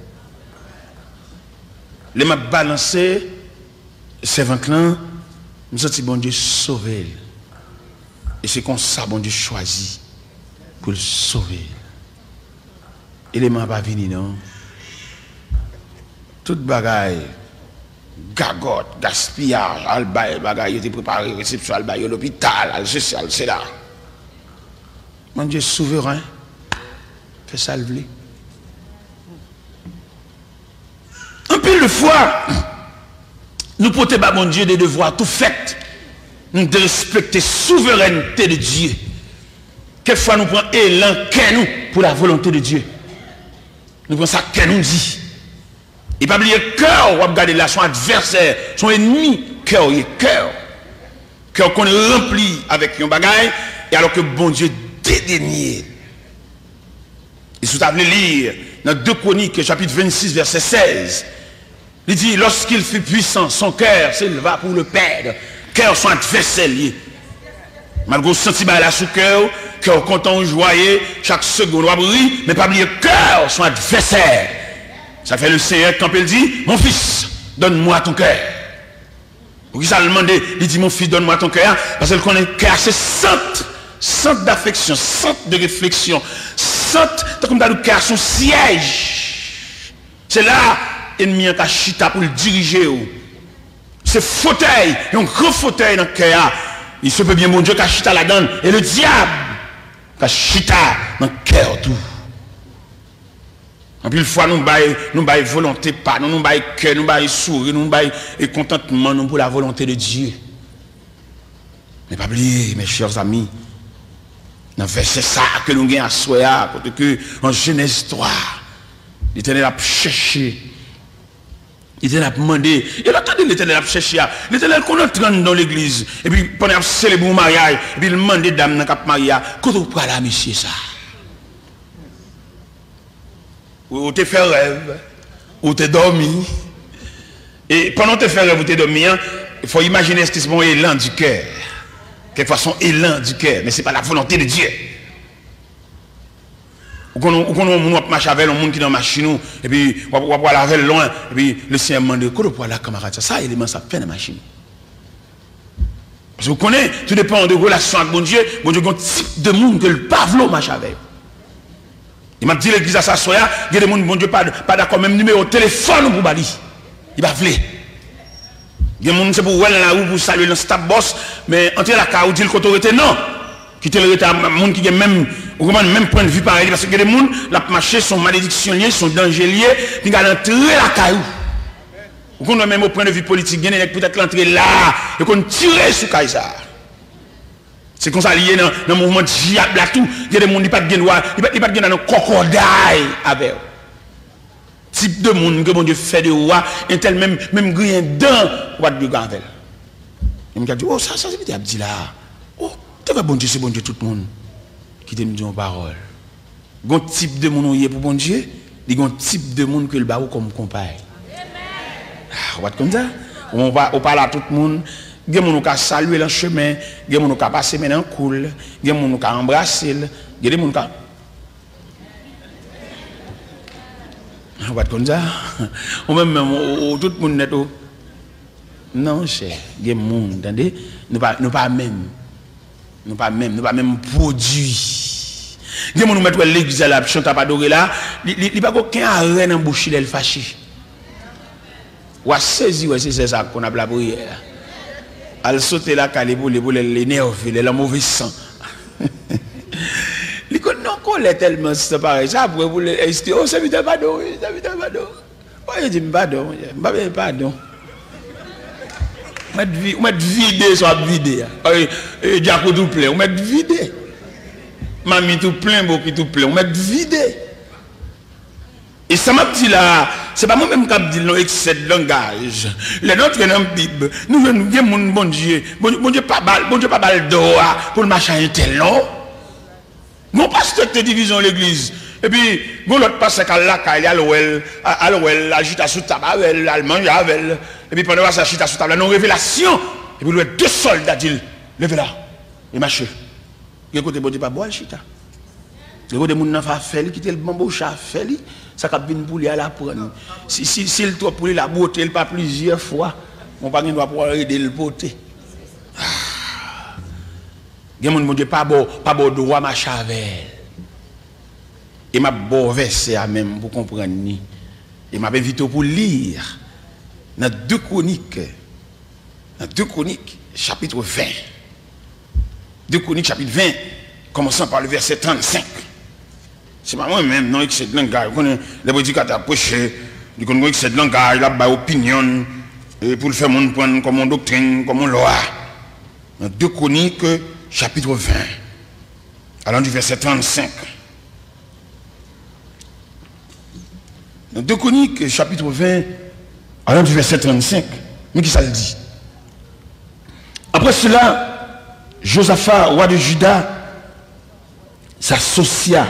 Les m'a balancé, c'est 20 ans, nous sommes bon Dieu sauver. Et c'est comme ça bon Dieu choisit pour le sauver. Et les m'a pas venu non. Toute bagaille, gagotte, gaspillage, albaï, bagaille, il était préparé, réception, albaï, l'hôpital, al social, c'est là. Mon Dieu souverain, fait ça le blé. Un peu de fois, nous portons pas mon Dieu des devoirs tout faits, nous de respecter la souveraineté de Dieu. Quelquefois nous prenons élan, qu'est nous, pour la volonté de Dieu. Nous prenons ça, qu'est nous dit. Et pas oublier cœur, on va regarder là son adversaire, son ennemi, cœur, il est cœur. Cœur qu'on est rempli avec un bagaille, et alors que bon Dieu dédaigné. Et si vous avez lire dans 2 Chroniques, chapitre 26, verset 16, il dit, lorsqu'il fut puissant, son cœur s'éleva pour le perdre. Cœur son adversaire lié. Malgré sentiment là sous cœur, cœur content, joyeux, chaque seconde, on va briller, mais pas oublier cœur son adversaire. Ça fait le Seigneur quand il dit, mon fils, donne-moi ton cœur. Pour qui ça le demande, il dit, mon fils, donne-moi ton cœur, parce qu'il connaît cœur, c'est centre d'affection, centre de réflexion, centre, comme dans le cœur, son siège. C'est là, l'ennemi a chita pour le diriger. C'est fauteuil, un grand fauteuil dans le cœur. Il se peut bien, mon Dieu, qu'a chita la donne, et le diable, qu'a chita dans le cœur tout. En plus, une fois, nous baillons volonté, pas, nous baillons cœur, nous baillons sourire, nous baillons contentement nous pour la volonté de Dieu. Mais pas oublier, mes chers amis, dans le verset ça que nous avons à soi, parce que en Genèse 3, l'Éternel a cherché, l'Éternel a demandé, et l'attendez l'Éternel a cherché, l'Éternel qu'on entre dans l'église, et puis pendant qu'il célèbre le mariage, et puis il demande des dames dans le mariage, quand vous parlez à monsieur ça? Ou te fait rêve, ou te dormi. Et pendant que tu fais rêve ou te dormi, il faut imaginer ce qui est mon élan du cœur. Quelquefois son élan du cœur, mais ce n'est pas la volonté de Dieu. Ou qu'on a marché avec un monde qui est dans la machine, et puis on va aller avec loin, et puis le Seigneur demande, comment on la camarade, ça, élément, ça fait dans la machine. Parce que vous connaissez, tout dépend de relation avec bon Dieu a un type de monde que le pavlo marche avec. Il m'a dit l'église à sa soya, il y a des gens, bon Dieu, pas d'accord, même numéro de téléphone pour bali. Il va vouloir. Il y a des gens, c'est pour voir la rue, pour saluer le stade boss, mais entre la car, ou dit le côté, non. Qui te le monde qui a même point de vue pareil parce que les gens la marché sont malédictions liées sont dangers liés qui va entrer la caillou ou qu'on a même au point de vue politique gagne peut-être l'entrée là et qu'on tire sur Kaysar c'est comme ça lié dans le mouvement de diable là tout il y a des gens qui pas de droit il pas de dans crocodile avec type de monde que bon Dieu fait de roi un tel même grien dedans pas de gavel il me dit oh ça c'est bien dit là oh bon Dieu, c'est bon Dieu tout le monde qui te dit une parole. Il y a un type de monde qui est pour bon Dieu, il y a un type de monde que le barreau comme compagne. On va comme ça. On parle à tout le monde. Il y a des gens qui saluer le chemin, il y a des gens qui passer maintenant cool, il y a des gens qui embrasser, il y a des gens qui. On va comme ça. Ou même tout le monde net. Non, cher, il y a des gens, attendez, nous pas même. Nous pas même produit. Il y a des gens qui mettent l'église à la chante à adorer là, il n'y a pas aucun arrêt dans la bouche, il est fâché. Ou à saisir, c'est ça qu'on a la prière. Elle saute là, elle l'énerve, elle a mauvais sang. Il dit non, qu'on est tellement c'est pareil. Ça, après, vous l'estime, oh, ça vite pardon, ça vite pardon. Oh, il dit pardon, pardon. On met vider, soit vider. Diaco tout plein, on met vider. Mamie tout plein, beaucoup tout plein, on met vider. Et ça m'a dit là, c'est pas moi-même qui ai dit non, excès de langage. Les nôtres dans la Bible, nous avons bon Dieu, bon Dieu pas balle d'or pour le machin tel, non? Mon pasteur de division l'église. Et puis, l'autre pasteur qui a là, il y a l'ouel, agite à sous table, elle mange avec. Et puis pendant ça, agite à sous table, il y a une révélation. Et puis, il y a deux soldats, dit, levez là, et marchez. Il y a côté bon Dieu pas boire, chita. Il y a des gens qui ont fait, qui ont le bambou chat fait, ça a bien pour lui à la prendre. Si le trop pour lui la beauté, il pas plusieurs fois, on pas doit pouvoir aider le beauté. Il y a des gens qui pas bon droit ma chavel. Et m'a bon verset à même pour comprendre ni. Et m'a invité pour lire dans 2 Chroniques. Dans 2 Chroniques chapitre 20. 2 Chroniques chapitre 20 commençant par le verset 35. C'est pas moi-même non excès de langage. Les prédicateurs prêcher, ils connaissent excès de langage, là opinion et pour le faire mon prendre comme doctrine, comme loi. Dans 2 Chroniques chapitre 20. Allant du verset 35. Dans 2 Chroniques, chapitre 20, allant du verset 35, mais qui ça le dit? Après cela, Josaphat, roi de Juda, s'associa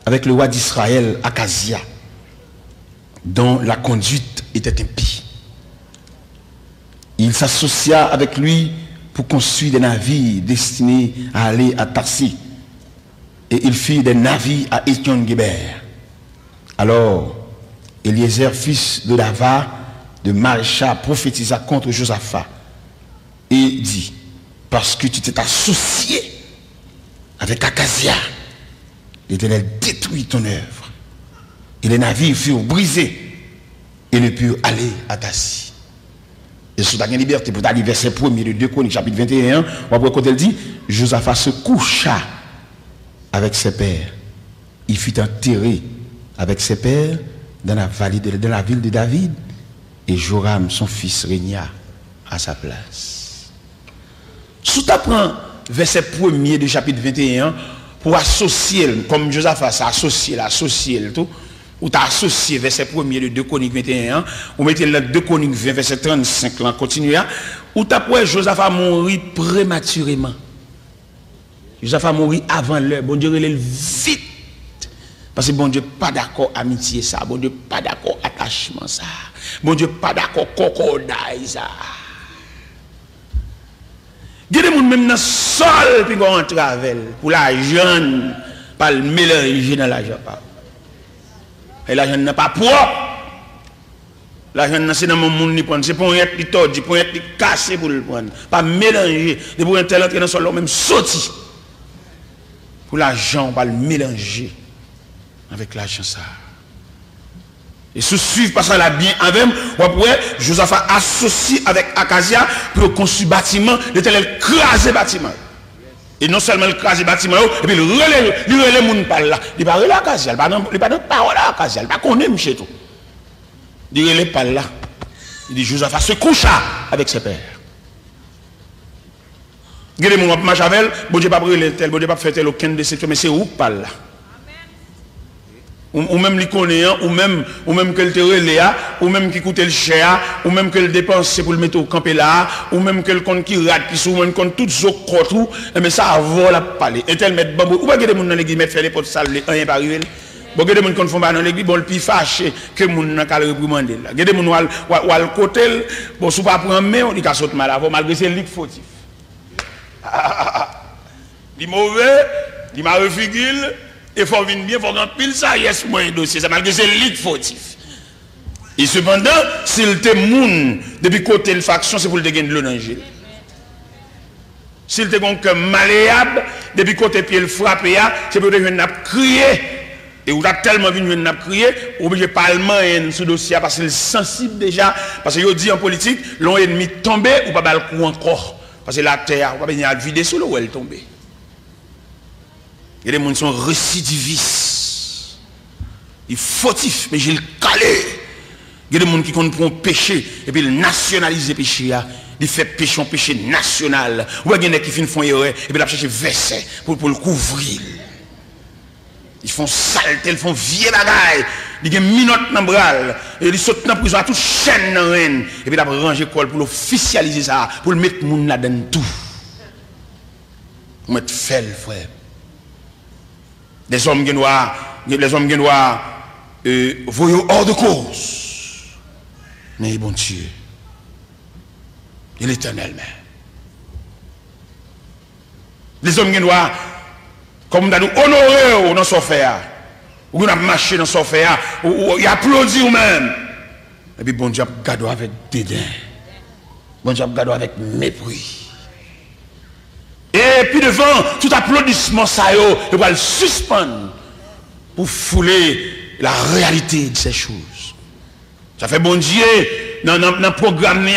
avec le roi d'Israël, Akazia, dont la conduite était impie. Il s'associa avec lui pour construire des navires destinés à aller à Tarsis. Et il fit des navires à Étion-Guéber. Alors, Eliezer, fils de Dava, de Marécha, prophétisa contre Josaphat et dit, parce que tu t'es associé avec Akazia, l'Éternel détruit ton œuvre. Et les navires furent brisés et ne purent aller à Tarsis. Et sous ta liberté, pour aller verset 1er de 2 Chroniques, chapitre 21, on va quand elle dit, Josaphat se coucha avec ses pères. Il fut enterré avec ses pères dans la ville de David, et Joram, son fils, régna à sa place. Sous ta prend verset 1er du chapitre 21, pour associer, comme Josaphat s'est associé, tout, ou t'as associé verset 1er de 2 Chroniques 21, ou mettez le 2 Chroniques 20, verset 35, là, continue, ou t'as pour Josaphat mourir prématurément. Josaphat mourir avant l'heure, bon Dieu, il est vite. Parce que bon Dieu pas d'accord amitié ça, bon Dieu pas d'accord attachement ça, bon Dieu pas d'accord cocodai ça. Il y a des gens même dans le sol puis qu'on entre avec pour la jeune pas le mélanger dans l'argent. Et l'argent n'est pas propre. L'argent c'est dans mon monde prendre, c'est pour être tordu, pour être cassé pour le prendre, pas mélanger, de pour un tel entrer dans son même sorti. Pour l'argent, on va le mélanger avec l'argent ça. Et se suivre par ça là bien avec après Joseph a associé avec Acacia pour construire bâtiment, l'Éternel craser bâtiment. Et non seulement le craser bâtiment et puis le relais moun par là, il pas relais Acacia, il pas de parole à Acacia, il pas connaît chez tout. Il relais par là. Il dit Joseph se coucha avec ses pères. Regardez mon Machavel, bon Dieu pas brûler tel, bon Dieu pas faire tel aucun de ces mais c'est où par là. Ou même les connaissant, ou même que le terre ou même qui coûte le cher, ou même que le dépense pour le mettre au camp là, ou même que le compte qui rate, qui souvent compte tout zo tout, mais ça avant la parler. Et tel mettre bambou, ou pas que des gens dans l'église mettre faire les potes sales, rien pas arriver. Bon que des gens qui font pas dans l'église, bon le plus fâché que moun n'a qu'à le réprimander là. Des gens ou côté, bon sous pas prendre main, on dit qu'à sauter mal avant malgré c'est lui fautif. Il mauvais, il m'a refigule. Il faut venir bien, il faut qu'on pile ça, yes, moi, un dossier, ça malgré c'est lit fautif. Et cependant, s'il te moun, depuis côté de faction, c'est pour le gagner de l'eau dans le gel. S'il te gon comme malléable, depuis côté pied le frappé, c'est pour que n'a crier. Et vous avez tellement vu n'a crier, obligé parlement ce dossier parce qu'il est sensible déjà. Parce que dit en politique, l'on ennemi tombé ou pas le coup encore. Parce que la terre, on va venir vider sous l'eau où elle tombe. Il y a des gens qui sont récidivistes. Ils fautifs, mais j'ai le calé. Il y a des gens qui comprennent péché et puis ils nationalisent le péché. Ils font péché en péché national. Ou il y a des gens qui font erreur et puis ils cherchent verset pour le couvrir. Ils font saleté, ils font vieux bagaille. Ils ont minote dans le bras. Et ils sautent dans la prison à toute chaîne dans la reine. Et puis ils ont rangé l'école pour officialiser ça, pour le mettre moun là-dedans tout. Pour mettre fait le frère. Les hommes qui doivent voyer hors de cause. Mais bon Dieu, il est éternel même. Les hommes qui doivent, comme nous honorer dans son fer, ou nous marché dans son fer, ou applaudir même. Et puis bon Dieu a gardé avec dédain. Bon Dieu a gardé avec mépris. Et puis devant tout applaudissement, ça il va le suspendre pour fouler la réalité de ces choses. Ça fait bon Dieu, dans le programme,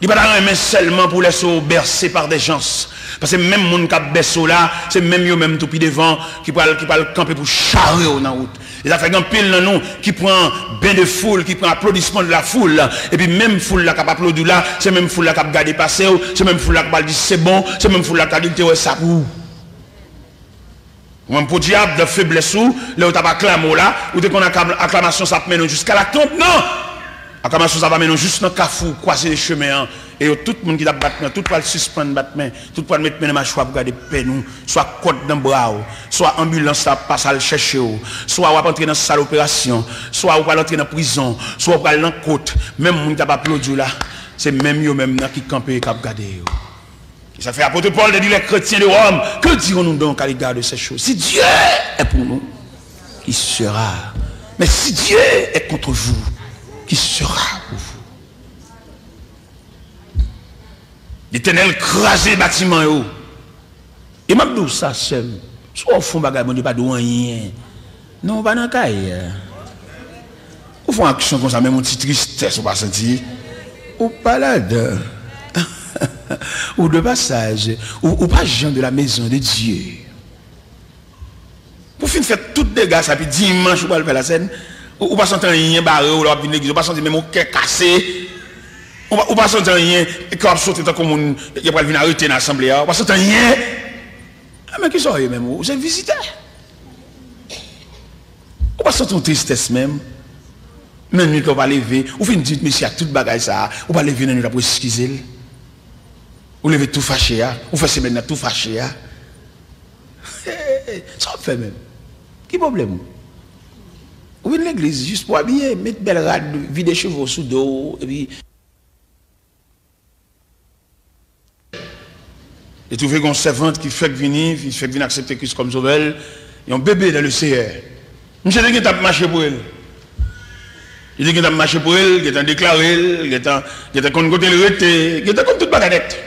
il ne va pas seulement pour laisser bercer par des gens. Parce que même les gens qui ont bercé là, c'est même eux même tout puis devant qui va le camper pour charrer dans la route. Et ça fait un pile dans nous qui prend bain de foule, qui prend applaudissement de la foule. Et puis même foule là qui a applaudi là, c'est même foule là qui a gardé passer, c'est même foule là qui a dit c'est bon, c'est même foule là qui a dit ça pour. Même pour diable de faiblesse ou, là où tu as acclamé là, où tu as acclamation ça mène jusqu'à la tombe, non! Acclamation ça va mener juste dans le cafou, croiser les chemins. Et tout le monde qui a battu, tout le monde suspendre battu, tout le monde mettre dans ma choix pour garder peine, soit côte dans le bras, soit ambulance ça passe à le chercher, soit on va entrer dans salle d'opération, soit on va entrer dans prison, soit on va aller dans côte. Même les gens qui a applaudi là, c'est même eux même qui campent et qui regardent. Ça fait apôtre Paul de dire les chrétiens de Rome, que dirons-nous donc à l'égard de ces choses? Si Dieu est pour nous, qui sera? Mais si Dieu est contre vous, qui sera pour vous? L'Éternel crasé le bâtiment. Et m'a dit ça seul. Soit au fond, on ne pas de rien. Non, pas dans le cas. Ou font action comme ça, même une petite tristesse, on va sentir. Ou balade. Ou de passage. Ou pas gens de la maison de Dieu. Pour finir faire tout dégâts, ça puis dimanche, ou pas faire la scène. Ou pas sentir rien barré, ou pas l'église, ou pas sentir même au cœur cassé. Ou pas sentir rien, et quand on saute comme il y a pas venir arrêter dans l'assemblée, ou pas sentir rien. Ah mais qui sont eux même, vous êtes visiteurs. Ou pas sentir une tristesse même. Même nuit qu'on va lever, ou fin dire monsieur a tout bagage ça, ou pas lever dans nuit pour excuser. Ou lever tout fâché, ou faire semaine tout fâché. Ça fait même. Qui problème? Ou une l'église juste pour habiller, mettre belle rade, vider chevaux sous dos et puis et trouver une servante qui fait venir accepter Christ comme sauveur, Il y a un bébé dans le CR. Monsieur dit qu'il a marché pour elle. Il dit qu'il a marché pour elle, qu'il a déclaré, qu'il a côté le rete, qu'il a comme toute bagadette.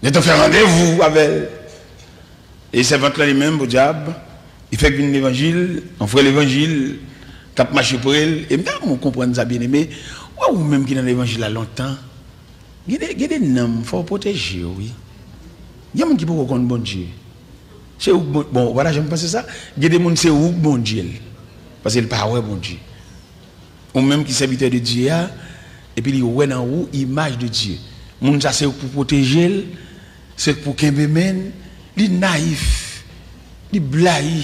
Il a fait rendez-vous avec elle. Et c'est votre là lui-même, pour diable. Il fait venir l'évangile, on fait l'évangile, qui a marché pour elle. Et maintenant, on comprend ça bien aimé. Ou même qui dans l'évangile a longtemps. Il y a des noms, il faut protéger, oui. Il y a des gens qui peuvent reconnaître bon Dieu. C'est où, bon, voilà, j'aime penser ça. Il y a des gens qui c'est où bon Dieu. Parce qu'il parle ouais bon Dieu. Ou même qui serviteur de Dieu, et puis il y a dans où image de Dieu. Moun ça c'est pour protéger, c'est pour qu'il mène, il est naïf, il est blague,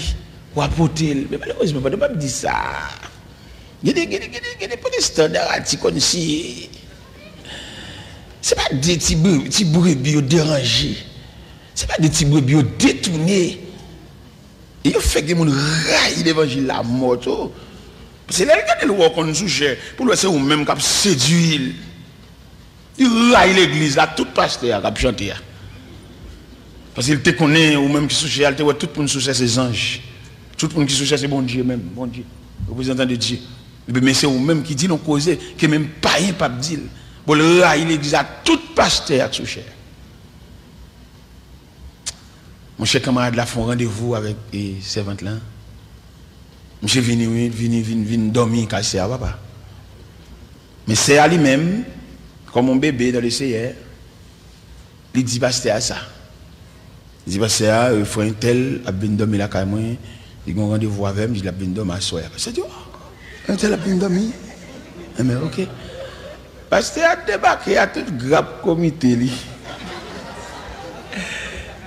ou apporter. Mais malheureusement, je ne peux pas dire ça. Il y a des protestants d'Arati comme si. Ce n'est pas des petits brebis dérangés. Ce n'est pas des petits brebis détournés. Et il fait que les gens raillent l'évangile la mort. Parce que là, regardez le roi qu'on nous sujet, pour le c'est ou même qui séduit. Il raille l'église là, tout pasteur qui a chanté. Parce qu'il te connaît, ou même qui sujet, tout le monde sujet c'est anges. Tout le monde qui sujet c'est bon Dieu même, bon Dieu, représentant de Dieu. Mais c'est ou même qui dit non causé, que même païen pas dire. Pour le raille l'église à tout pasteur qui sujet. Mon cher camarade là font rendez-vous avec les servantes là. Monsieur vini dormir cassé à papa. Mais c'est à lui-même, comme un bébé dans le CR, il dit pasteur à ça. Il dit pasteur, il faut un tel, a bien dormi là quand même, il a un rendez-vous avec moi, il a bien dormi à soir. C'est dit, un tel a bien dormi. Mais ok. Pasteur a débarqué à tout grave comité.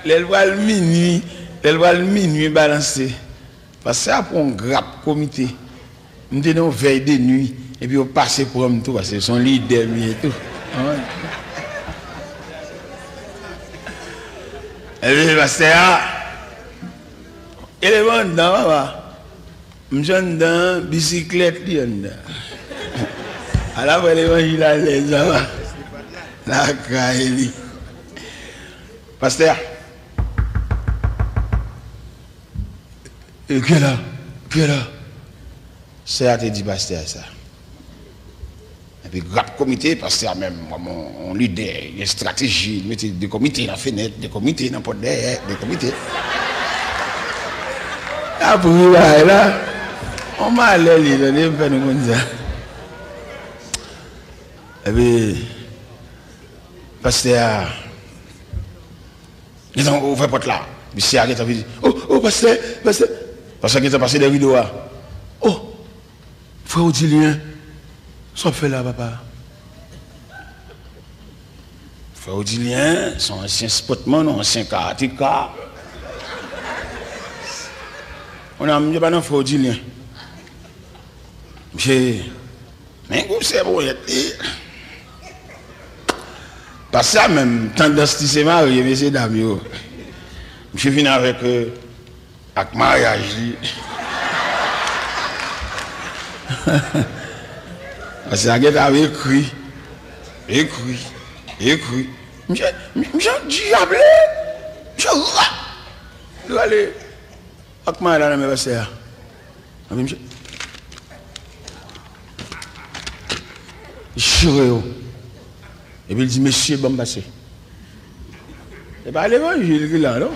Elle voit le minuit balancer. Parce que c'est pour un grave comité. Nous avons veille de nuit. Et puis on passe pour eux tout. Parce que son leader et tout. Et puis parce que il est bon dans maman. Je suis dans bicyclette. Alors l'évangile à l'aise. La caille. Pasteur. Et que là, c'est à te dire, pasteur, ça. Et puis, grave comité, pasteur, même, mon leader, il y a une stratégie, il met des comités dans la fenêtre, des comités dans la porte derrière, des comités. Après, là, on m'a allé, il a fait nous comme ça. Et puis, pasteur, ils ont ouvert la porte là. Puis, c'est arrêté, il dit, oh, pasteur. Parce qu'il est passé des rideaux. Oh, frère Odilien, ça fait là, papa. Frère Odilien, son ancien sportman, ancien karatéka. On a mis pas frère Odilien. Monsieur, mais où c'est bon, parce que ça même, tendance c'est marié, messieurs dames. Monsieur vient avec mariage. Parce que la guette avait écrit. Monsieur diable. Monsieur rat. Il va aller. Avec mariage dans mes versets. Monsieur. Il chire. Et puis il dit, monsieur, bon passé. C'est pas l'évangile qu'il a, non?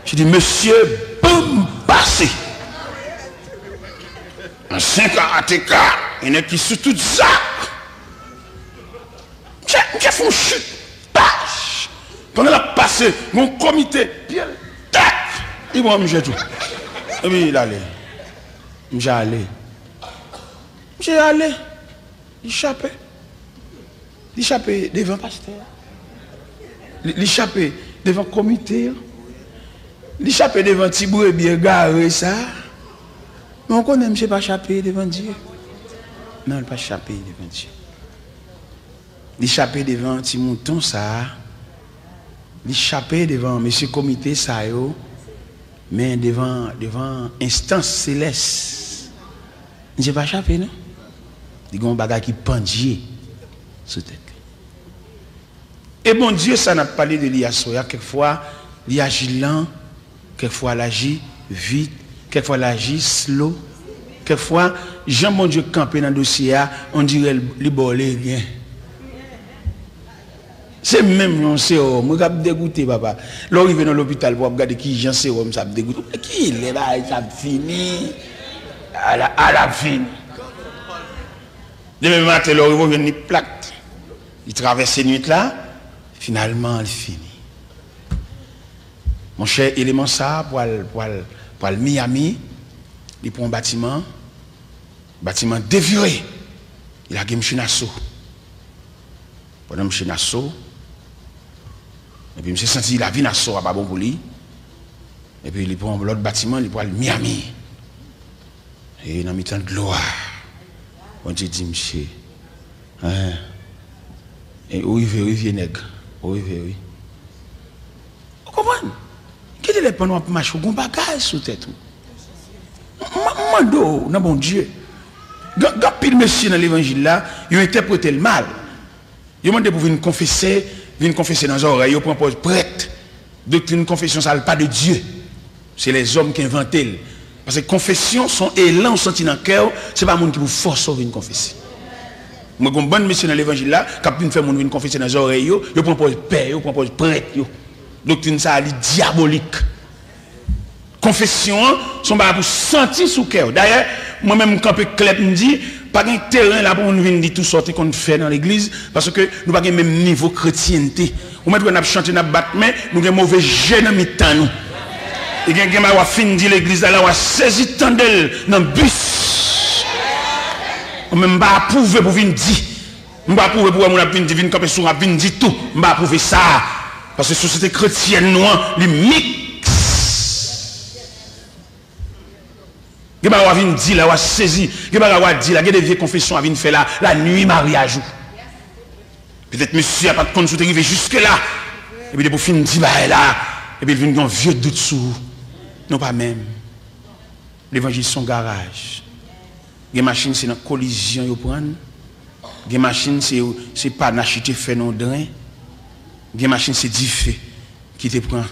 Je dis, monsieur, boum, passé. Un 5 karatéka, il y en a qui sous tout ça. J'ai fait une chute. Pâche. Pendant la passé, mon comité, bien, tac, il va me jeter tout. Et puis il allait. J'ai allé. Il échappait devant le pasteur. Il échappait devant le comité. Il échappait devant Tibou et bien garé ça. Mais on connaît, je ne pas échapper devant Dieu. Non, il ne pas échapper devant Dieu. Il échappait devant petit mouton ça. Il échappait devant monsieur comité ça mais devant instance céleste. Je ne pas échapper non. Il y a un bagage qui pendie sous tête. Et bon Dieu, ça n'a pas parlé de l'Iasoya quelquefois. Il agit lent, quelquefois il agit vite, quelquefois il agit slow, quelquefois, Jean bon Dieu campé dans le dossier, on dirait le bolé rien. C'est même un sérum, moi je suis dégoûté papa. Là il vient dans l'hôpital pour regarder qui Jean sérum, ça me dégoûte. Qui il est là, ça fini. À la fin. Demain matin, là il vient une plaque. Il traverse ces nuits là, finalement il finit. Mon cher élément ça pour le Miami, il prend un bâtiment déviré. Il a gagné Nassau. Pendant que Nassau, et puis je me suis senti la vie Nassau à pas bon pour lui. Et puis il prend l'autre bâtiment, il prend le Miami. Et dans le temps de gloire, on dit monsieur, hein, et où il vient nègre, où il vient, oui. Vous comprenez? Qui est le pendant pour marcher, on bagage sous tête. Mando, non bon Dieu. Quand pile monsieur dans l'évangile là, il a interprété le mal. Il a demandé pour venir confesser dans les oreilles, il propose prêtre. Doctrine confession, ça n'est pas de Dieu. C'est les hommes qui inventent. Parce que confession, son élan senti dans le cœur, ce n'est pas le monde qui vous force à venir confesser. Moi, j'ai un bon monsieur dans l'évangile là, quand il fait mon venir confesser dans les oreilles, il propose père, il propose prêtre. Doctrine ça, elle est diabolique. Confession, son pas pour sentir sous cœur. D'ailleurs, moi-même, quand je clep me dit, pas de terrain là pour nous venir dire tout sortir qu'on fait dans l'église, parce que nous n'avons pas le même niveau de chrétienté. Ou même quand nous chantons, nous battons, nous avons un mauvais jeu dans mi-temps. Nous. Et quand nous avons fini l'église là, nous avons saisi tant d'elle dans le bus. On ne pas approuver pour venir dire. On ne pas approuver pour venir dire, quand on a venir dire tout. On ne pas approuver ça. Parce que la société chrétienne, nous, les mix. Il y a des dit là, il saisi, il y a dit là, il y a des vieilles confessions à venir faire la nuit mariage. Peut-être monsieur n'a pas de compte sur arrivé jusque là. Et puis pour finir dit bah là, et puis il vient un vieux doute sous. Non pas même. L'évangile son garage. Les machines c'est une collision yo prendre. Les machines c'est pas n'acheter fait non drain. Les machines c'est diffé qui te prend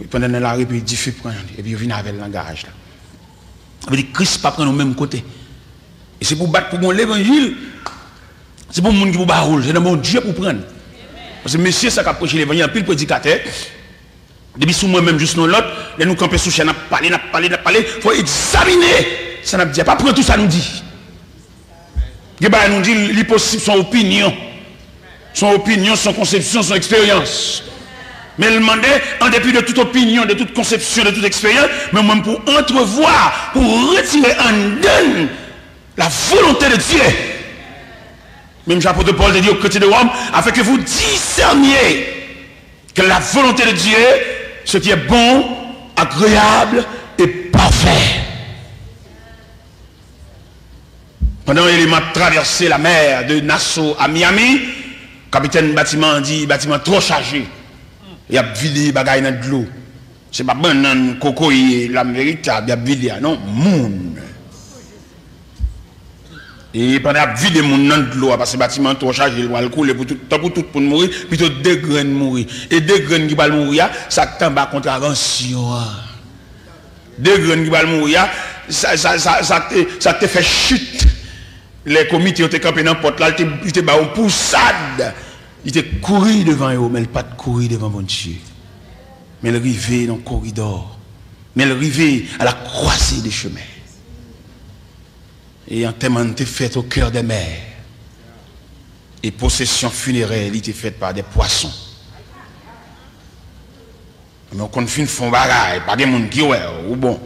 pendant la rue puis diffé prend et puis il vient avec le garage là. Christ pas prendre au même côté. Et c'est pour battre pour l'évangile. C'est pour le monde qui vous baroule. C'est dans mon Dieu pour prendre. Parce que monsieur, ça qui a prêché l'évangile, il y a plus de prédicateurs. Depuis sous moi-même, juste dans l'autre, nous camper sous chaîne, n'a parlé. Il faut examiner. Ça n'a pas prendre tout ça nous dit. Il nous dit l'impossible, son opinion. Son conception, son expérience. Mais il demandait, en dépit de toute opinion, de toute conception, de toute expérience, mais même pour entrevoir, pour retirer en donne la volonté de Dieu. Même l'apôtre Paul dit aux chrétiens de Rome, afin que vous discerniez que la volonté de Dieu, ce qui est bon, agréable et parfait. Pendant qu'il m'a traversé la mer de Nassau à Miami, le capitaine bâtiment dit, bâtiment trop chargé. Il y a vidé bagaille dans de l'eau. C'est pas banane, coco, la véritable, il y a vidé, non, moun. Et pendant qu'il a vidé moun dans de l'eau, parce que le bâtiment trop chargé, il va le couler pour tout pour mourir, plutôt 2 graines mourir. Et 2 graines qui vont mourir, ça tombe à contravention. 2 graines qui vont mourir, ça te fait chute. Les comités ont été campés dans la porte là, ils étaient en poussade. Il était couru devant eux, mais il pas de courir devant mon Dieu. Mais il arrivait dans le corridor. Mais il arrivait à la croisée des chemins. Et un témoin était fait au cœur des mers. Et possession funéraire, il était faite par des poissons. Mais on continue de faire bagaille, pas des gens qui ouais, ou bon.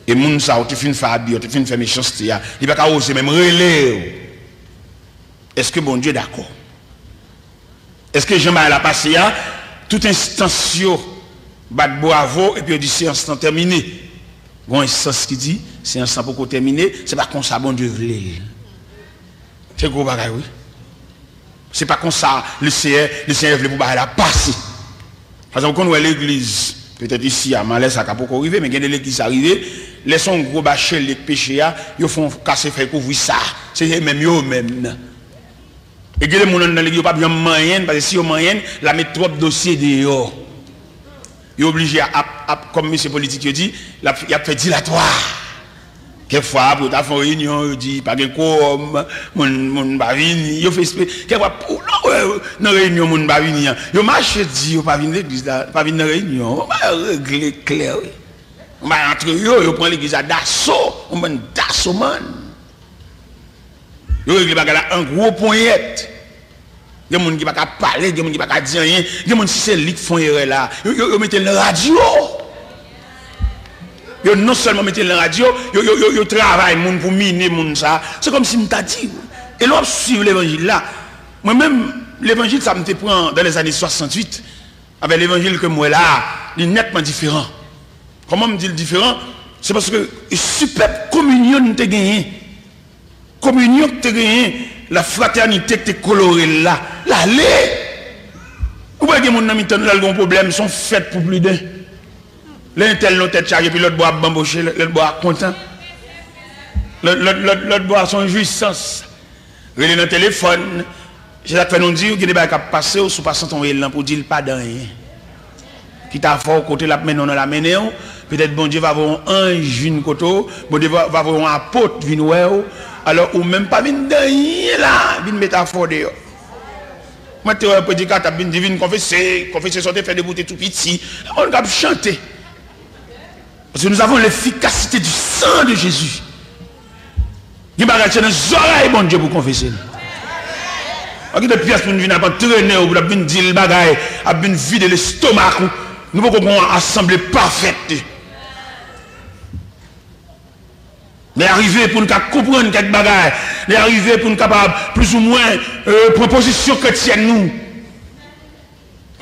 Et les gens ça, tu finis de faire habiller, tu finis de faire méchanceté, il ne va pas oser même relayer. Est-ce que bon Dieu est d'accord? Est-ce que Jean-Marie a passé à toute instance, bat bravo, et puis il dit c'est instant terminé. Bon instance qui dit, c'est instant pour terminer, c'est pas comme ça, bon Dieu veut. C'est gros bagage, oui. C'est pas comme ça, le Seigneur veut pour la passer. Parce que quand on voit l'église, peut-être ici à Malais, ça n'a pas arrivé, mais quand l'église arrive, laissons un gros bâcher les péchés, ils font casser, faire couvrir ça. C'est même eux-mêmes. Et que les gens dans l'église n'ont pas bien moyen, parce que si ils ont moyen, la mettre trop de dossiers dehors. Il est obligé comme monsieur politique dit, il a fait dilatoire. Quelquefois, pour ta réunion, il dit, pas de quoi, mon bavini, il fait quelquefois, dans la réunion, mon bavini, il marche, dit, il pas venir l'église, pas venir dans la réunion, on va régler clair. On va entrer, il prend l'église d'assaut, on va d'assaut, man. Il règle un gros poignette. Il y a des gens qui ne peuvent pas parler, il y a des gens qui ne peuvent pas dire rien, il y a des gens qui c'est lui qui font erreur là. Ils mettent la radio. Ils non seulement mettent la radio, ils travaillent pour miner ça. C'est comme si je t'ai dit. Et là, suivre l'évangile là. Moi-même, l'évangile, ça me prend dans les années 68. Avec l'évangile que moi là, il est nettement différent. Comment me dit différent? C'est parce que super communion que tu as gagné. Communion que tu as gagné. La fraternité que tu as colorée là. L'allée. Vous voyez que mon ami a un problème, ils sont faits pour plus d'un. L'un tel l'autre tête chargée, puis l'autre boit bamboché, l'autre boit content. L'autre boit son jouissance. Relais dans le téléphone. J'ai fait nous dire qu'il y a des choses qui passent ou sous passant ton réel pour dire pas de rien. Qui t'a fait côté la main, on la main. Peut-être bon Dieu va avoir un ange une côté, bon Dieu va avoir un apôtre vin ouais. Alors ou même pas vin de rien là, vin métaphore de. Moi tu un prédicateur vin divine confesser sortir faire des bouteilles tout petit. On va chanter. Parce que nous avons l'efficacité du sang de Jésus. Il va rester dans les oreilles, bon Dieu, pour confesser. Il y a des pièces pour nous venir traîner, pour nous dire le bagage, pour nous vider l'estomac. Nous avons une assemblée parfaite. Mais arriver pour nous comprendre quelques bagages, mais arriver pour nous capables, plus ou moins, proposition chrétienne nous.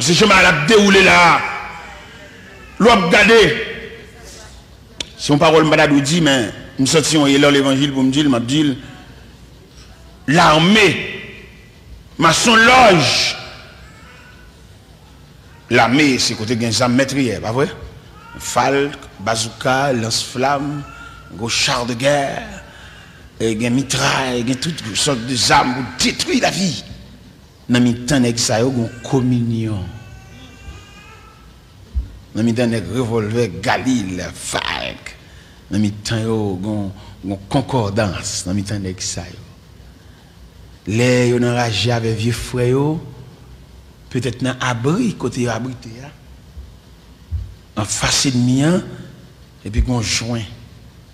Ce chemin a déroulé là. L'on regarder. Si on parole madame dit, mais nous sortions l'évangile pour me dire, m'a dit, l'armée, maçon loge. L'armée, c'est côté des armes métrières, pas vrai? Falque, bazooka, lance-flamme, gros char de guerre, des mitrailles, des toutes sortes d'armes pour détruire la vie. Dans le temps, il y a une communion. Dans le temps, il y a un revolver, Galil, Falque. Dans le temps, il y a une concordance. Dans le temps, il y a ça. Les gens enragés avec vieux frères, peut-être dans l'abri, côté abrité, en face de mien, et puis qu'on joint,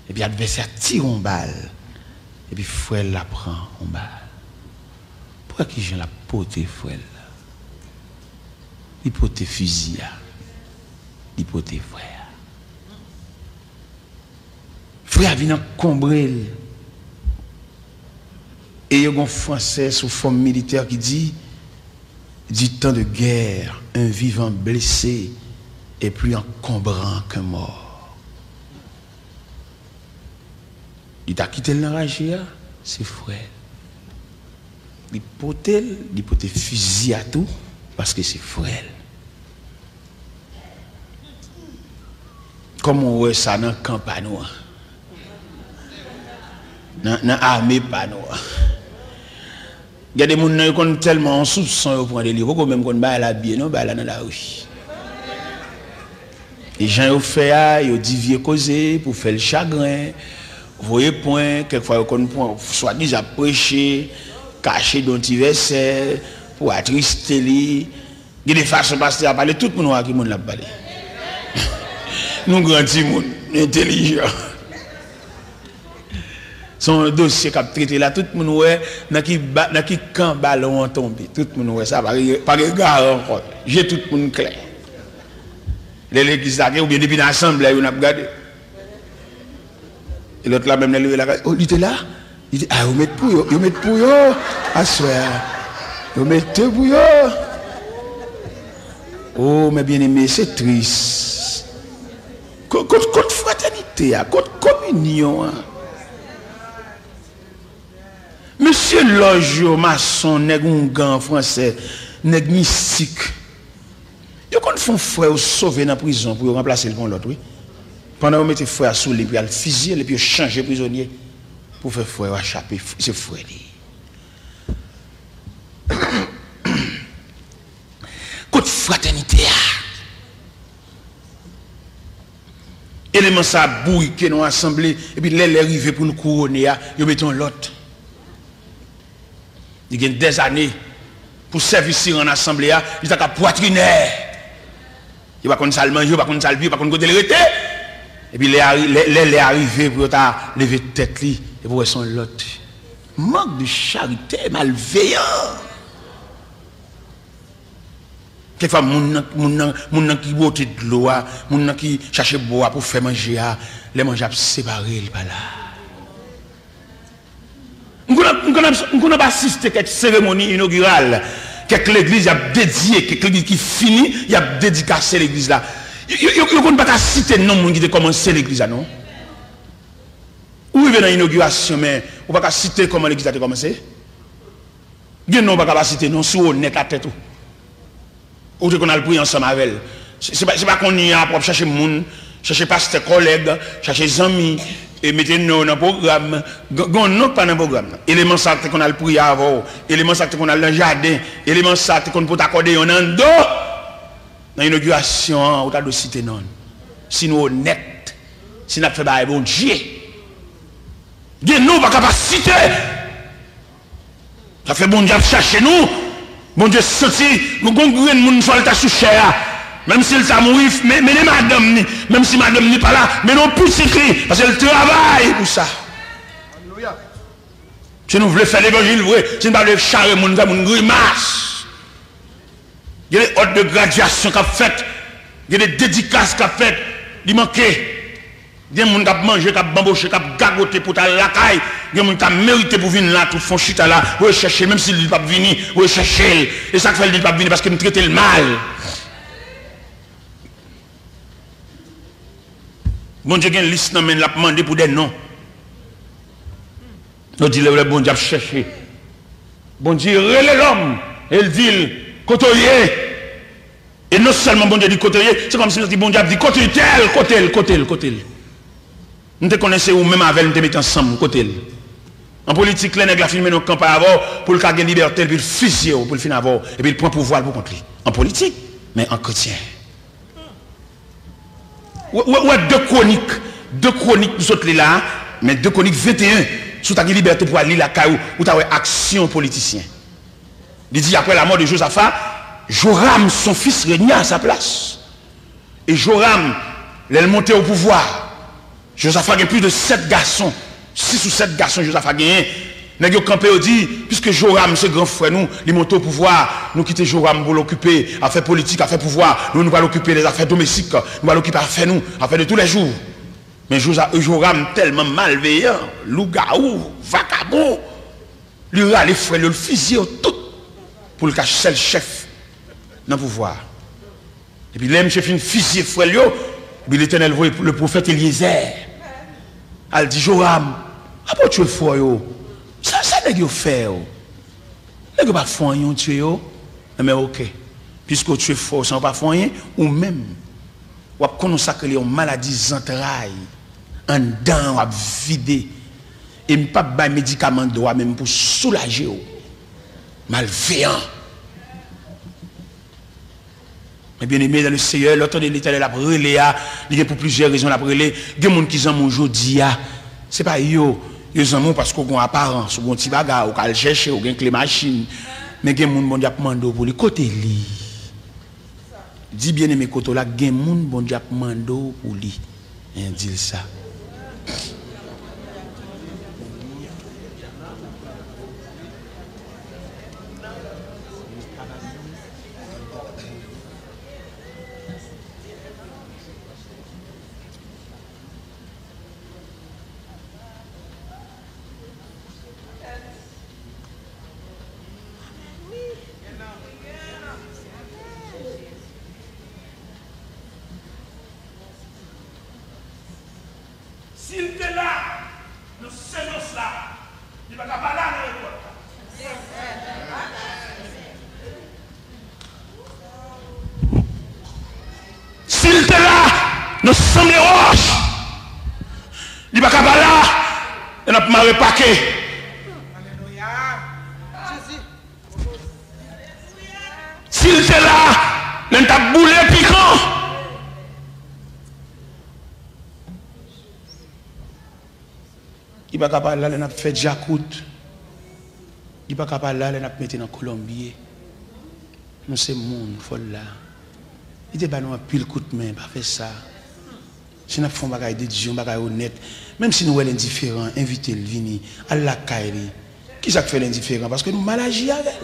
et puis l'adversaire tire une balle, et puis frère la prend une balle. Pourquoi qui j'ai la pote frère là? Il pote fusil, il pote frère. Frère vient combrer. Et il y a un Français sous forme militaire qui dit, du temps de guerre, un vivant blessé est plus encombrant qu'un mort. Il t'a quitté le narragia, c'est frère. Il pote fusil à tout parce que c'est frère. Comment on voit ça dans le camp panois? Dans l'armée panois. Il y a des gens qui ont tellement soupçon pour prendre des livres, même quand on va la bien, non, là dans la rue. Les gens ont fait, ils ont dit causer pour faire le chagrin. Vous voyez, point, quelquefois, ils soit déjà prêcher, cacher dans petit verset, pour attrister lui. Il y a des façons de parler, tout le monde qui l'a parlé. Nous, grands gens, intelligents. Son dossier qui a traité là, tout le monde ouais, dans qui camp ballon ont tombé. Tout le monde ouais, ça, par regard encore. J'ai tout le monde clair. Les législateurs, ou bien depuis l'Assemblée, on a regardé. Et l'autre là, même, il était là. Il dit, ah, vous mettez pour eux, vous mettez pour eux, à soir. Vous mettez pour eux. Oh, mais bien aimé, c'est triste. Côte fraternité, côte communion. Monsieur Logio, maçon, nèg un gant français, nèg mystique. Yo kon font frère sauver dans prison pour remplacer le con l'autre, oui. Pendant vous mettez frère sous les puis al fusiller et puis changer prisonnier pour faire frère échapper, c'est frère. Côte fraternité. élément ça bouille que nous assemblée et puis les arrivés pour nous couronner ils mettons l'autre. Il y a des années pour servir en assemblée ils ont poitrinaire. Il va qu'on ça le manger, il va qu'on ça le vivre, il va qu'on côté le rete. Et puis les arrivés pour ta lever tête li et pour son l'autre. Manque de charité malveillant. Quelquefois, moun qui bote de l'eau, moun qui cherche bois pour faire manger, les manger séparés par là. On n'a pas assisté à cette cérémonie inaugurale, que l'église a dédiée, que l'église qui finit, il a dédicacé l'église là. On ne peut pas citer non moun qui a commencé l'église là, non? Où il vient dans l'inauguration, mais on ne peut pas citer comment l'église a commencé? Il ne peut pas citer non, si on est à tête. Ou qu'on a le prix ensemble avec elle. C'est pas qu'on y a pour chercher monde, chercher pasteur collègue, chercher amis, et mettre nous dans le programme. Non, pas dans le programme. Élément ça qu'on a le prix avant, élément ça qu'on a le jardin, élément ça qu'on peut accorder en dos. Dans l'inauguration, on a de citer non. Si nous honnêtes, si nous faisons bon Dieu, nous pas capacité. Ça fait bon Dieu chercher nous. Bon Dieu, sorti, nous avons un sol sous cher. Même si elle mourir, mais les madame, même si madame n'est pas là, mais non plus s'écrit, parce qu'elle travaille pour ça. Si nous voulons faire l'évangile vrai, si nous ne voulons pas charrer mon grimace. Il y a des ordres de graduation qu'a fait, il y a des dédicaces qu'a fait, il manquait. Il y a des gens qui ont mangé, qui ont bamboché, qui ont gagoté pour ta la caille. Il y a des gens qui ont mérité pour venir là, tout font chita là, pour chercher, même s'il ne dit pas venir, pour chercher. Et ça fait qu'il ne dit pas venir parce qu'il nous traite le mal. Bon Dieu, il y a une liste, mais il a demandé pour des noms. Nous disons, le bon Dieu a cherché. Bon Dieu, relève l'homme. Et il dit, côtoyer. Et non seulement bon Dieu dit côtoyer, c'est comme si bon Dieu a dit côtoyer tel, côté. Nous te connaissons ou même avec nous te mettons ensemble, côté. En politique, les nègres la filmé nos campagnes avant pour le gagner liberté, puis le fusiller, pour le fin avoir, et puis il prend pouvoir pour contre lui. En politique, mais en chrétien. Ouais, deux chroniques, nous sommes là, mais deux chroniques 21, sous ta liberté pour aller la caillou, ou ta action politicien. Il dit après la mort de Josaphat, Joram, son fils, régna à sa place. Et Joram, il est monté au pouvoir. Josaphat a plus de 7 garçons. 6 ou 7 garçons, Josaphat a gagné. Nous avons campé, dit, puisque Joram, ce grand frère, nous, il monte au pouvoir, nous quittons Joram pour l'occuper, à faire politique, à faire pouvoir, nous allons l'occuper des affaires domestiques, nous allons l'occuper à faire nous, à faire de tous les jours. Mais Joram, tellement malveillant, loup-garou, vagabond, lui a les frères, le fusiller tout, pour le cacher le chef dans le pouvoir. Et puis, l'homme chef, une fusiller frère, puis l'Éternel voit le prophète Eliezer. Elle dit, Joram, après tu es fort, ça n'est pas fait. N'est pas fort, tu es. Mais ok. Puisque tu es fort, ça n'est pas fort, ou même, ou consacrer les maladies entrailles, en dents, ou vider, et pas de médicaments de même pour soulager. Malveillant. Mais bien aimé dans le Seigneur, l'autre de l'Éternel a brûlé, il y a pour plusieurs raisons à brûler. Il y a des gens qui sont aujourd'hui, ce n'est pas eux, ils sont parce qu'ils ont apparence, ils ont un petit bagage, ils ont cherché, ils ont une machine. Mais il y a des gens qui ont demandé pour les côtés. Dis bien aimé, côté là, il y a des gens qui ont demandé pour lui. Il dit ça. S'il était là, nous sommes là, il ne va pas parler avec toi. S'il était là, nous sommes les roches. Il ne va pas parler et nous avons repaqué. S'il était là, nous avons boulé piquant. Il n'est pas capable d'aller dans fait Jacout. Il n'est pas capable d'aller dans mettre dans Colombie. Nous sommes monde folle là. Il n'est pas nous un pile coup de main, pas faire ça. Si nous faisons des choses de Dieu, des choses honnêtes, même si nous sommes indifférents, invitez-le, venez, à la caille. Qui ça fait l'indifférent? Parce que nous mal agis avec.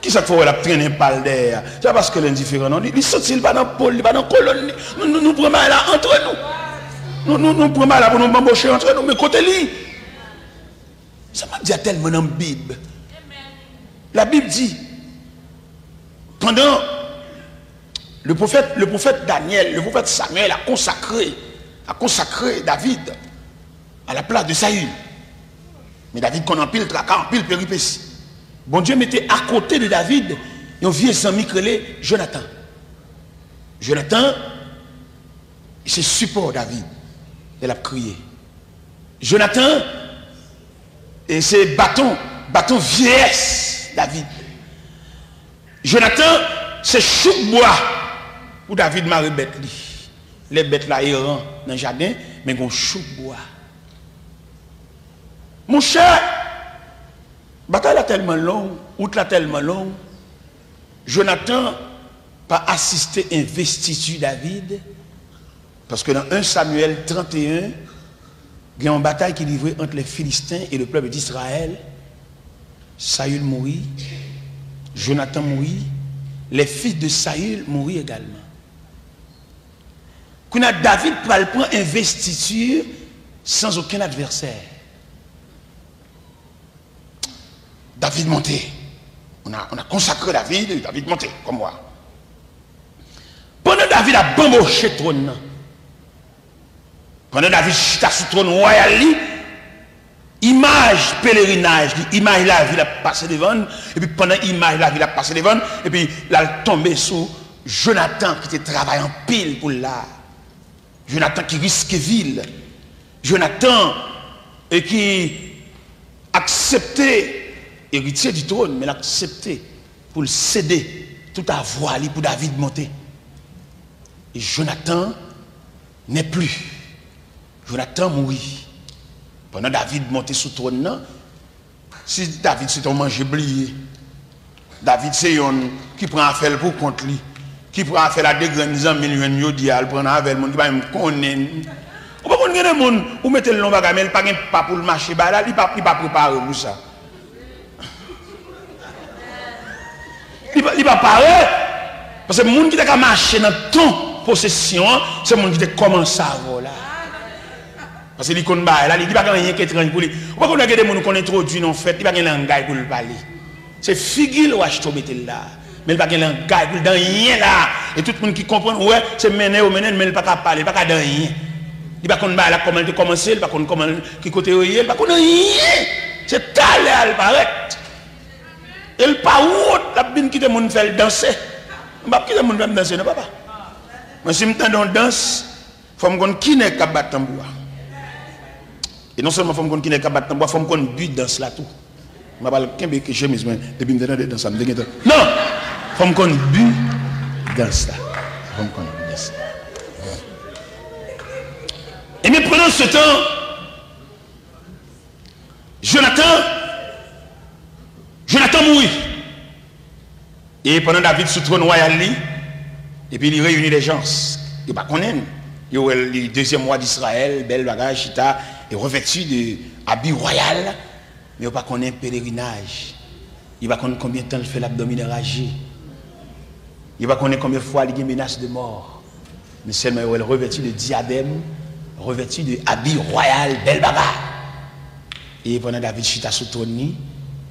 Qui ça fait la traîner par d'air? C'est parce que l'indifférent, non, il saute, il va dans le pôle, il va dans la colonne. Nous prenons là entre nous. Nous prenons là pour nous embaucher entre nous, mais côté lui. Ça m'a dit tellement dans la Bible. La Bible dit, pendant le prophète Daniel, le prophète Samuel a consacré David à la place de Saül. Mais David qu'on en pile tracas, en pile péripéties. Bon Dieu mettait à côté de David un vieux ami créé Jonathan. Jonathan, c'est support David. Il a crié. Jonathan, et c'est bâton vieillesse David. Jonathan, c'est chou bois pour David marie bête. Les bêtes là errant dans le jardin, mais ils ont chou bois. Mon cher, bataille est tellement longue, outre tellement longue. Jonathan pas assisté à investiture David, parce que dans 1 Samuel 31, il y a une bataille qui est livrée entre les Philistins et le peuple d'Israël. Saül mourit, Jonathan mourit, les fils de Saül mourit également. Quand David prend investiture sans aucun adversaire. David monté. On a consacré David monté, comme moi. Pendant David a bamboché le trône, pendant David chita sur le trône royal, image pèlerinage, image la ville a passé devant, et puis pendant l'image la ville a passé devant, et puis là elle tombé sur Jonathan qui était travaillé en pile pour là. Jonathan qui risque ville. Jonathan et qui acceptait héritier du trône, mais l'accepter pour le céder tout à voix pour David monter. Et Jonathan n'est plus. Jonathan mourit. Pendant David monté sous le trône, si David c'est un manger blié, David c'est un qui prend affaire pour contre lui, qui prend affaire à des grands millions de dial, prend affaire le monde qui va me connaître. Ou pas qu'on ait des monde ou mettez le nom bagage, mais il pas pas pour le marché là, il pas préparé pour ça. Il pas préparé parce que le monde qui t'a marché dans ton possession, c'est le monde qui t'a commencé à voler. Parce que il connaît là, il dit pas rien qui est étrange pour lui. Ou pas qu'on a des gens qu'on introduit en fait, il pas rien langage pour le parler. C'est figure ou acheter là. Mais il pas rien langage pour dans rien là. Et tout le monde qui comprend ouais, c'est mener ou mener mais il pas capable parler, il pas dans rien. Il pas qu'on là comment il commencer, il pas qu'on comment qui côté il pas qu'on rien. C'est talé il paraît. Il pas où la bin qui te monde faire danser. On pas qui te monde faire danser non papa. Mais si me tendon danse, faut me connait qui n'est capable battre tambour. Et non seulement faut me qui n'est capable battre tambour, faut me connait but danse là tout. Je parle qu'un que chemise mais depuis me donner dans ça me déguette. Non, faut me connait but danse là. Faut me connait but danse. Et mais pendant ce temps, Jonathan mourit. Et pendant David sous trône royal, et puis il réunit les gens. Il pas connaître. Il est le deuxième roi d'Israël, bel bagage, chita, et revêtu de habit royal, mais il pas connaître pèlerinage. Il va connaître combien de temps il fait l'abdominérage. Il va connaître combien de fois il y a une menace de mort. Mais seulement il est revêtu de diadème, revêtu de habit royal, bel bagage. Et pendant David chita sous trône,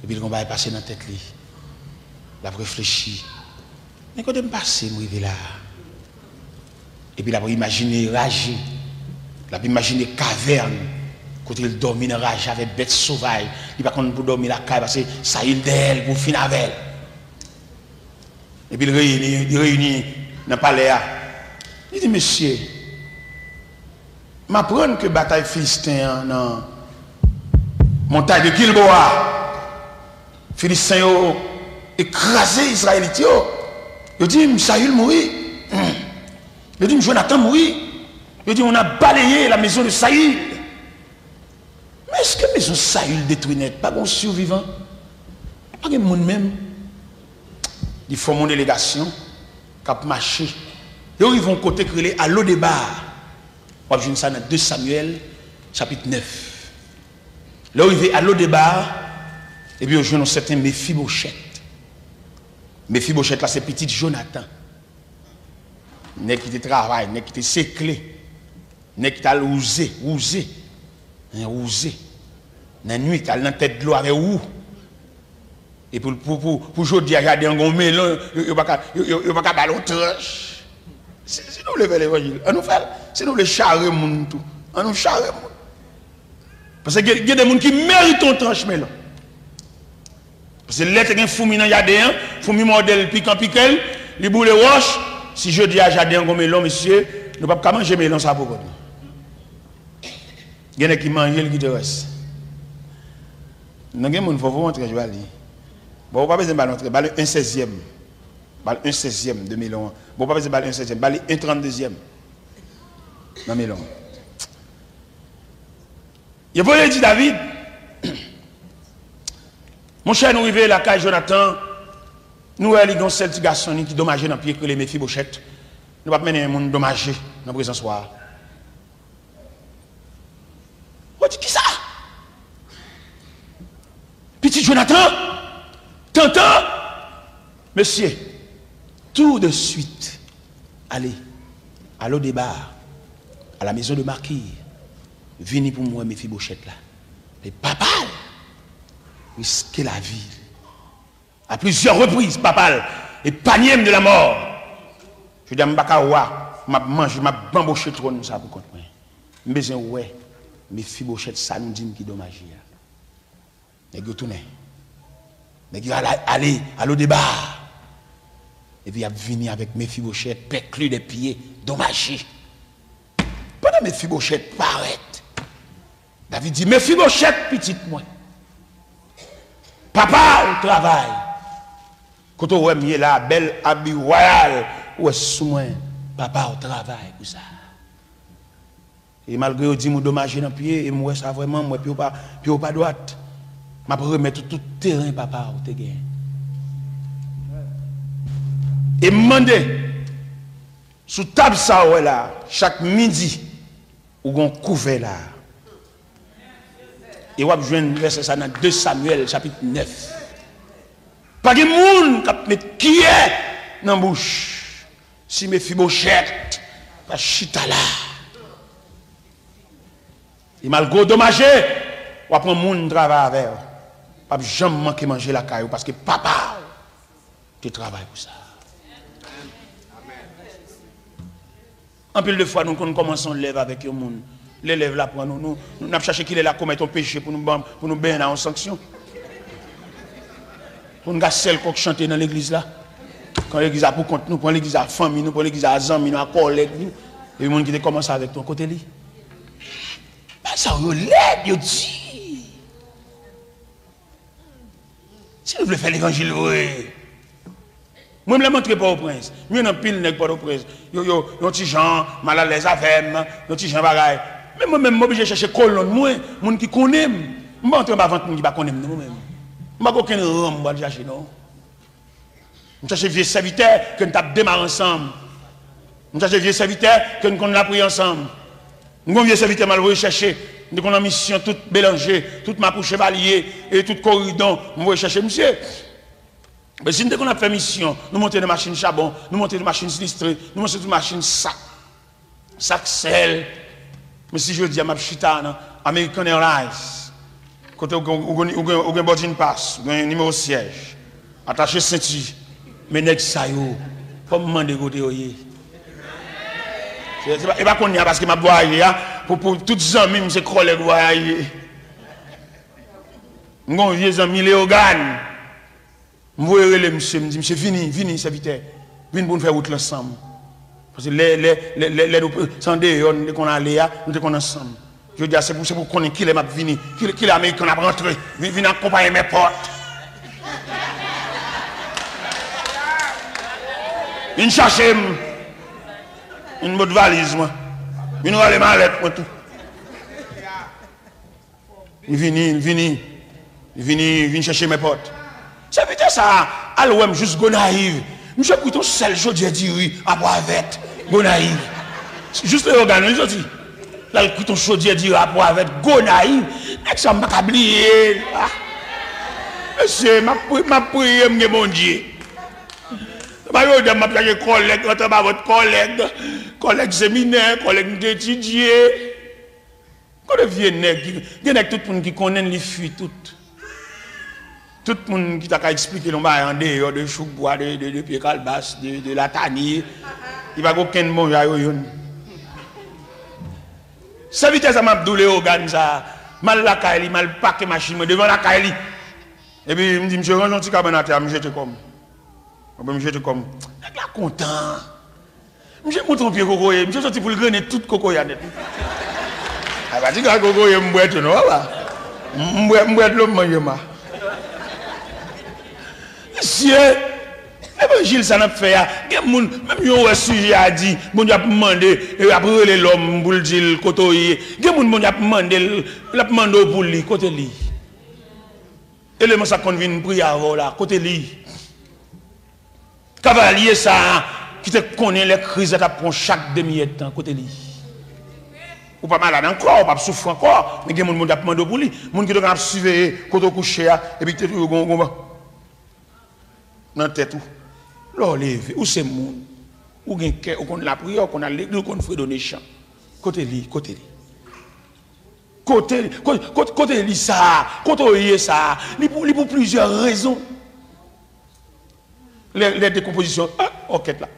et puis le combat est passé dans la tête. Il a réfléchi. Mais quand je me passe, je là. Et puis il a imaginé rage. Il a imaginé caverne. Quand il dormit dans rage avec bêtes sauvages. Il va pour dormir la caille parce que ça il d'elle pour finir avec elle. Et puis il réunit dans le palais. Il dit, monsieur, je m'apprends que la bataille philistin dans montagne de Gilboa. Philistins ont écrasé les Israélites. Ils disent, Saül mourit. Ils disent, Jonathan mourit. Il dit, on a balayé la maison de Saül. Mais est-ce que la maison de Saül détruit net? Pas bon survivant? Pas de monde même. Il faut mon délégation, cap marché. Et ils vont côté créé à l'eau des bars. On va voir ça dans 2 Samuel, chapitre 9. Là où il va à l'eau des bars, et puis on joue un certain Mephibosheth. Mephibosheth là, c'est petit Jonathan. N'est qui te travaille, n'est qui te séclé. N'est qui t'a ousé. La nuit, t'as dans tête de l'eau avec où? Et pour aujourd'hui, regarder un gros melon, il n'y a pas ballon tranche. C'est nous le fait l'évangile. On nous fait, c'est nous le charrer monde tout. On nous charrer monde. Parce qu'il y a des gens qui méritent un tranche melon. Parce que l'être est un fourmi dans le jardin, fourmi modèle piquant, les boules roches. Si je dis à jardin un gros melon, monsieur, nous ne pouvons pas manger melon ça pour nous. Il y en a qui mangent, qui te reste. Nous avons des gens qui montrer, je vais aller. Bon, vous pas besoin de montrer, balle 1/16e. Balle 1/16e de melon. Bon, pas besoin de balle 1/16e, balle 1/32e. Dans melon. Il faut dire David, mon cher, nous arrivons à la caille Jonathan, nous avons un seul petit garçon qui est dommagé dans le pied que les Mephibosheth. Nous ne pouvons pas mener un monde dommagé dans la présence soir. On dit qui ça? Petit Jonathan, t'entends? Monsieur, tout de suite, allez, à l'eau des bars, à la maison de Marquis, venez pour moi, Mephibosheth là. Et papa, risquer la vie. À plusieurs reprises, papa, et panier de la mort. Je dis à Mbakawa, m'a mangé, m'a bamboché trop, nous ça pour contre moi. Mais ouais, Mephibosheth, ça nous dit qui est dommage. Et vous tournez. Mais vous allez à l'eau des bars. Et puis, il a venu avec Mephibosheth, péclu des pieds, dommagé. Pendant Mephibosheth paraît, David dit, Mephibosheth, petite moi. Papa, au travail. Quand on voit là, belle habit royal, ou est sous papa au travail, pour ça. Et malgré dit, moi dommagé dans le pied, et moi, ça vraiment, moi, puis pas droite. Je vais remettre tout terrain, papa, au te gain. Et demander, sous table ça, ouais, là, chaque midi, ou on couvert là. Et on va jouer verset ça dans 2 Samuel, chapitre 9. Pas de monde qui est dans la bouche. Si Mephibosheth, pas chita là. Et malgré dommagé, on va prendre monde travail avec. Pas jamais manquer manger la caillou parce que papa, tu travailles pour ça. En pile de fois, nous commençons à lever avec le monde. L'élève là pour nous avons cherché qu'il est là commettre un péché pour nous baigner en sanction. Pour nous gars celle qu'on chante dans l'église là. Quand l'église a pour compte nous, pour l'église à famille, nous pour l'église à amis, nous à collègues, et le monde qui commence avec ton côté lui. Ça vous l'aide, vous dit. Si vous voulez faire l'évangile, oui. Moi, je ne montre pas au prince. Moi, je ne pile pas au prince. Yo, petit gens, mal à l'aise avec moi, yo, petit gens, bagaille. Mais moi-même, je suis obligé de chercher colonne, moi, gens qui connaissent. Je ne vais pas vendre qui ne connaissent pas moi-même. Je ne vais pas aucun rang, je vais chercher, non. Je cherche vieux serviteurs que nous avons démarré ensemble. Je cherche vieux serviteurs que nous avons pris ensemble. Nous avons vieux serviteurs mal recherché. Nous avons une mission toute mélangée, toute ma couche chevalier et tout corridon. Nous allons chercher, monsieur. Mais si nous avons fait mission, nous montons des machines charbon, nous montons des machines sinistrées, nous montons des machines sac sel. Mais si je dis à ma chita, American Airlines, quand on a un boarding pass, un numéro siège, attaché ceinture, mais nèg sa yo, comme demander côté yoyé. Et pas qu'on y a parce que m'a boyé pour toutes les amis, c'est collègue boyé. Mon vieux ami Léogane, moi le monsieur me dit monsieur vini serviteur, vini pour nous faire route ensemble. Parce que les sans dehors qu'on allait nous sommes ensemble. Je dis c'est pour connaître qui les m'a vini, qui l'américain a rentré, vini accompagner mes potes. Une cherche une bonne valise moi. Il nous allons malade pour tout. Il vient chercher mes potes. Ça veut dire ça, alors juste go naïve. Monsieur plutôt seul chose de dire oui, après avec, go naïve. Juste le organe, je dis. Là, le plutôt chose de dire après avec, go naïve. Et ça m'a oublié. Monsieur, ma prière, mon Dieu. Ma collègue, votre collègue séminaire, collègue d'étudier. Quand on vient, il y a tout le monde qui connaît les fuites, tout le monde qui t'a expliqué l'on va en dehors de choubois, de pied calbas, de la tanie. Il va aucun monde à yon. Ça vitesse à m'abdoulé organe ça, mal la caille, mal paquet machine devant la caille. Et puis il me dit monsieur range un petit cabanate, je jette comme. Je jette comme. Je suis content. Monsieur monte ton pied coco, monsieur sorti pour le grainer tout coco ya net. Ah bah dis que coco est m'boite non là. M'boite l'homme manger ma. Monsieur évangile ça n'a fait ya. Même yo sujet a dit, bon Dieu a demandé et après l'homme pour le dire côté. Bon Dieu a demandé, l'a demandé pour lui côté lui. Et le ça qu'on vient prière là côté lui. Cavalier ça qui te connaît les crises à prendre chaque demi-temps côté lui. Ou pas malade encore, ou pas souffrir encore, mais il y a des gens qui demandé pour lui, des gens qui doivent suivre côté coucher et puis tu dans la tête tout. Là levé ou c'est monde ou gain cœur ou qu'on la prière, qu'on a l'église, qu'on fait donner chant. Côté lui. Côté lui ça, côté ça, il pour plusieurs raisons. Les décompositions, ok là.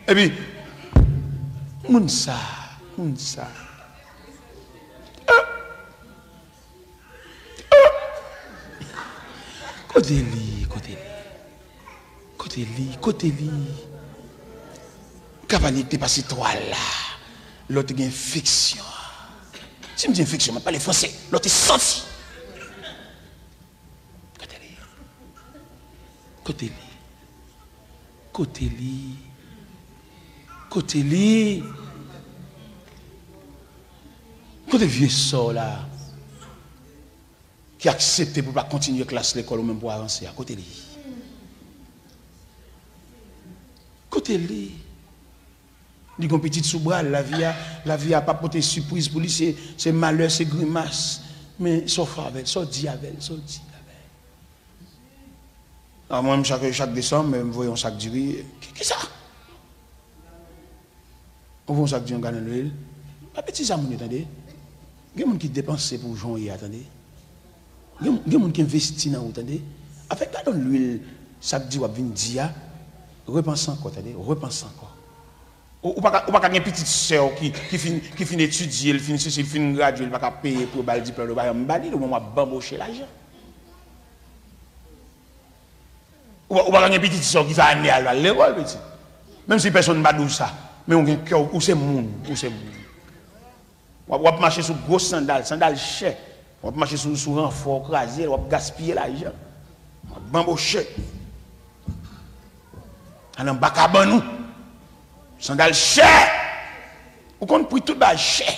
Et puis, moun ça. Côté lui. Cavalier qui passe toi là. L'autre a une fiction. Si je dis fiction, je ne parle pas français. L'autre est senti. Côté vieux sort là. Qui accepte pour ne pas continuer la classe l'école ou même pour avancer à côté lui. Il y a une petite soubral, la vie a pas porté surprise pour lui, c'est malheur, c'est grimace. Mais sauf avec, sauf dit avec. Alors moi, chaque décembre, je vois un sac de riz. Qu'est-ce que ça? On voit un sac de riz, on gagne l'huile. Pas petit ça, attendez. Il y a des gens qui dépensent pour jouer, attendez. Il y a des gens qui investissent dans attendez. Avec pas dans l'huile, sac de riz, on vient repense encore, attendez, repense encore. Ou pas une petite soeur qui finit d'étudier, elle finit de graduer, elle va payer pour le diplôme, elle va me au moment où bambocher l'argent. Ou pas une petite soeur qui va aller à l'école, petit. Même si personne ne va dire ça, mais on a un cœur, où c'est moun. On va marcher sur gros sandales chers. On va marcher sur renfort crasé, on va gaspiller l'argent. On va bambocher. On va bakaban nous. Sandales chers. Ou qu'on prie tout bas cher.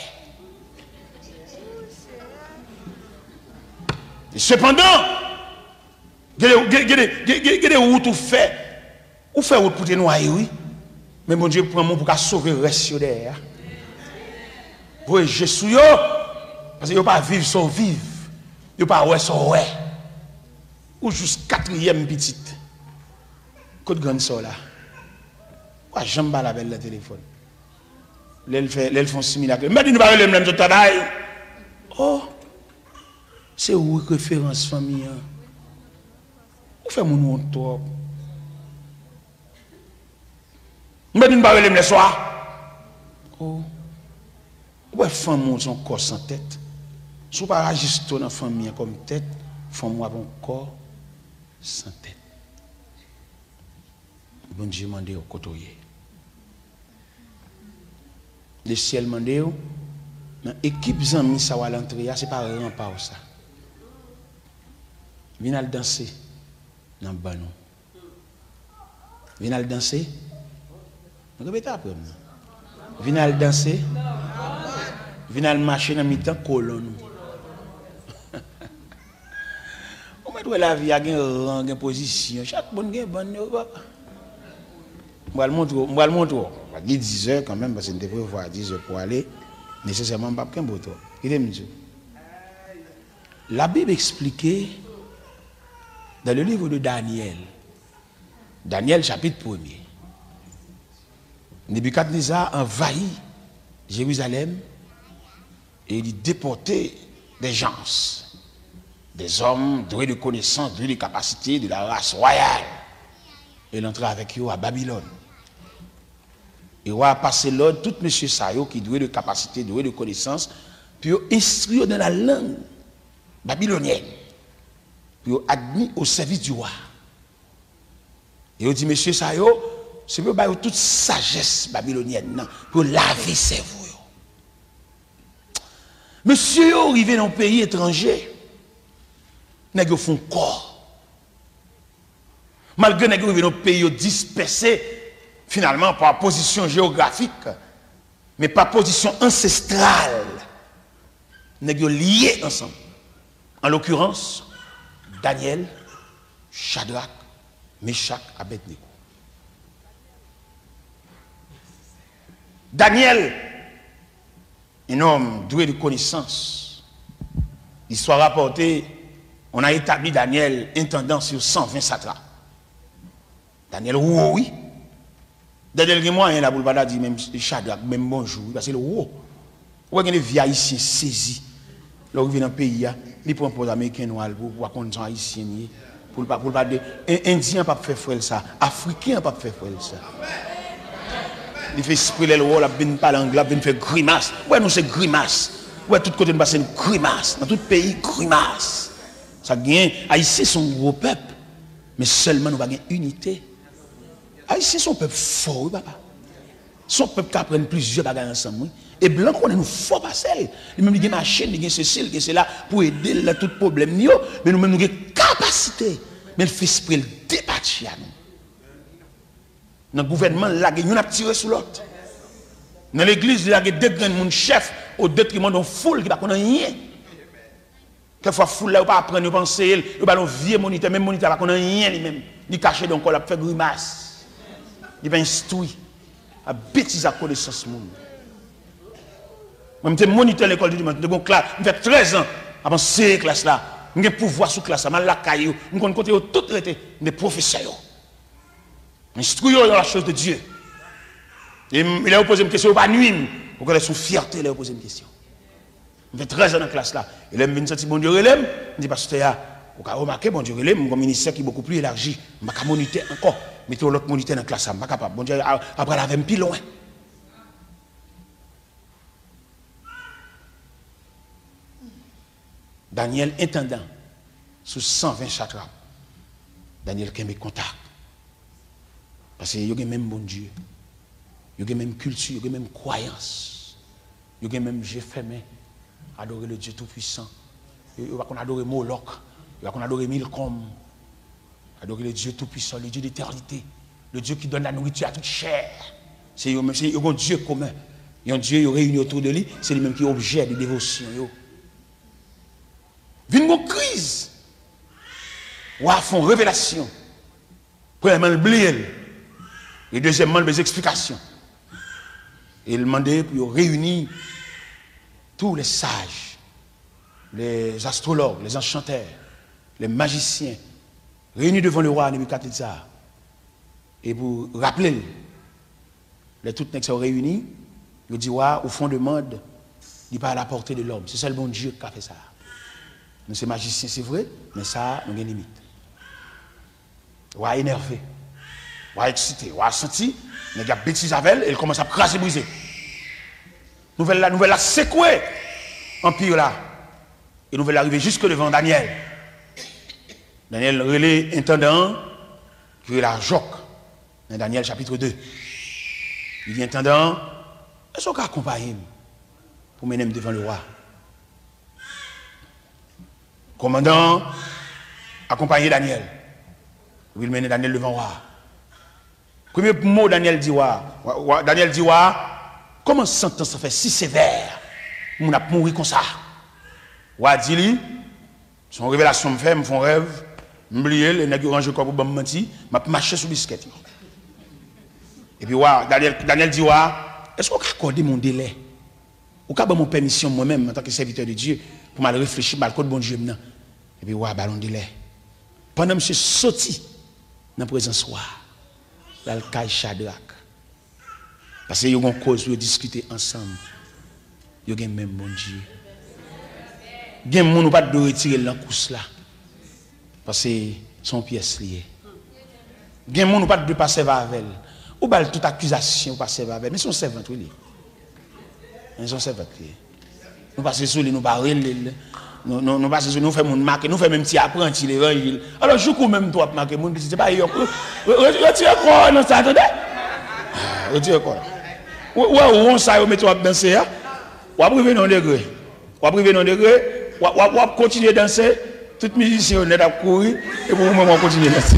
Et cependant, regardez où tout fait. Où fait route pour te noyer, oui. Mais mon Dieu prend mon pour sauver le reste derrière. Oui, je suis yo. Parce que yo pas vivre sans vivre. Yo pas ouais sans ouais. Ou juste quatrième petite. Côte grande ça là. Quoi j'aime pas la belle le téléphone. L'elle font similaire. Mais nous pas le même travail. Oh. C'est où référence famille. Où fait mon nom toi? Mais nous pas le même soir. Oh. Ouais, femme son corps sans tête. Si vous pas agir dans la famille comme tête, femme a un corps sans tête. Bon Dieu m'a dit au côté. Le ciel m'a dit, dans l'équipe Zami, ça va l'entrée, c'est pas rien par ça. Viens danser dans le banon. Viens danser. Vous répétez après. Venez danser. Venez marcher dans mi-temps colonne. On met la vie à un rang, une position. Chaque bonne gain bonne. On va le montrer. On va le montrer. On va dire 10 heures quand même parce que nous devons voir 10 heures pour aller. Nécessairement pas qu'un beau temps. La Bible expliquait dans le livre de Daniel. Daniel chapitre 1er. Nebuchadnezzar envahit Jérusalem et il déportait des gens, des hommes doués de connaissances, doués de capacités de la race royale. Et il entrait avec eux à Babylone. Et il a passé l'ordre, tout monsieur Sayo qui doué de capacités, doué de connaissances, puis instruire dans la langue babylonienne, puis admis au service du roi. Et il dit, monsieur Sayo, c'est pour bailler toute sagesse babylonienne pour laver ses cerveau. Monsieur arrivé dans un pays étranger, nèg font corps. Malgré nèg arrivé dans un pays dispersé finalement par position géographique, mais par position ancestrale, nèg liés ensemble. En l'occurrence, Daniel, Shadrach, Meshach, Abednego. Daniel, un homme doué de connaissances. L'histoire rapportée, on a établi Daniel intendant sur 120 satrapes. Daniel, oui. Daniel, moi, il a pas dit même Shadrach, même bonjour, parce que le roi. Où est-ce que les vieux haïtiens saisis? Là où ils viennent dans le pays, ils prennent pour les Américains noirs pour qu'on haïtien. Pour pas dire, Indien pas faire frère ça, Africain pas faire frère ça. Il fait esprit le rôle, il vient parler anglais, il fait grimace. Ouais, nous c'est grimace. Ouais, tout côté nous passe une grimace. Dans tout pays, grimace. Ça gagne. Haïti sont gros peuple, mais seulement nous avons une unité. Haïti sont peuple fort, papa. Son peuple qui apprend plusieurs bagages ensemble. Et blanc, on est nous fort passer. Lui-même, il y a une machine, il y a Cécile, qui est là pour aider à tout problème. Mais nous-mêmes, nous avons une capacité. Mais il fait esprit, il dépasse à nous. Dans le gouvernement, il y a un tiré sur l'autre. Dans l'église, il y a deux grands chefs au détriment d'une foule qui ne connaît rien. Quelquefois, foule là, il ne peut pas apprendre, il ne peut pas enseigner, il ne peut pas vieux moniteur, même moniteur, il ne connaît rien lui-même. Il cache dans le corps, il fait grimace. Il va instruire. Il bêtise à connaissance monde. Moi, je suis moniteur de l'école du dimanche, je fais 13 ans avant ces classes-là. Je pouvoir sur classe, je la caillou, je côté tout traité des professeurs. Instruire dans la chose de Dieu. Et il a posé une question, il n'a pas nuit. Pour connaître son fierté, il a posé une question. Je fais 13 ans dans la classe là. Et là, je me dis, bon Dieu, je dis, parce que vous avez remarqué, bon Dieu, je suis un ministère qui est beaucoup plus élargi. Je ne peux pas moniter encore. Mettez l'autre moniteur dans la classe, je ne suis pas capable. Bon Dieu, après, elle avait un plus loin. Daniel, intendant, sous 120 satrapes, Daniel qui a mes contacts. Parce qu'il y a même bon Dieu, il y a même culture, il y a même croyance, il y a même j'ai fermé, adorer le Dieu Tout-Puissant. Il va qu'on adore Moloch, il va qu'on adore Milcom, adorer le Dieu Tout-Puissant, le Dieu d'éternité, le Dieu qui donne la nourriture à toute chair. C'est un Dieu commun. Il y a un Dieu réuni autour de lui, c'est lui-même qui est objet de dévotion. Vient une crise. Ou à fond révélation. Premièrement, le blé. Et deuxièmement, les explications. Et il demandait pour réunir tous les sages, les astrologues, les enchanteurs, les magiciens, réunis devant le roi Nebuchadnezzar. Et pour rappeler, les toutes nègres sont réunis, il dit, ouais, au fond de monde, il n'est pas à la portée de l'homme. C'est seul bon Dieu qui a fait ça. Nous sommes magiciens, c'est vrai, mais ça, nous avons une limite. Ouais, énervé. Ouais, excité. Ouais, senti. Mais il y a bêtise avec elle, elle commence à craser, briser. Nouvelle la secouer. Empire là. Et nouvelle arriver jusque devant Daniel. Daniel relais intendant, qui est la Joc. Dans Daniel chapitre 2. Il dit intendant, est-ce qu'on peut accompagner pour mener devant le roi? Commandant, accompagner Daniel. Il mener Daniel devant le roi. Premier mot Daniel dit, Daniel dit, comment sentence ça fait si sévère? On a mouru comme ça. Ou a dit, son révélation me fait, me font rêve, m'oublier, les nègres rangent corps pour me mentir, m'a marché sur biscuit. Et puis, Daniel dit, est-ce qu'on peut accorder mon délai? Ou qu'on mon permission moi-même en tant que serviteur de Dieu pour mal réfléchir, mal code bon Dieu maintenant. Et puis, ballon délai. Pendant que je suis sorti dans la présence, dans le cas Shadrach. Parce qu'il y a une cause pour discuter ensemble. Il y a même bon Dieu. Il y a des gens qui ne pas de retirer la course là. Parce que son pièce liée. Il y a des gens qui ne pas de passer avec elle. Ou pas toute accusation passer avec elle. Mais son servant, oui. Ils sont servants. Nous passons sur lui, nous barrons. Nous passons sur nous, nous faisons marquer, nous faisons même petit apprenti l'évangile. Alors, je crois même toi, marquer, mon c'est pas yo. Retirez quoi, non, ça, attendez? Retirez quoi? Ouais, on s'est mis à danser, ou à priver non degré. Ou à priver non degré, ou à continuer à danser, tout musicien honnête à courir, et pour vous-même, on continue à danser.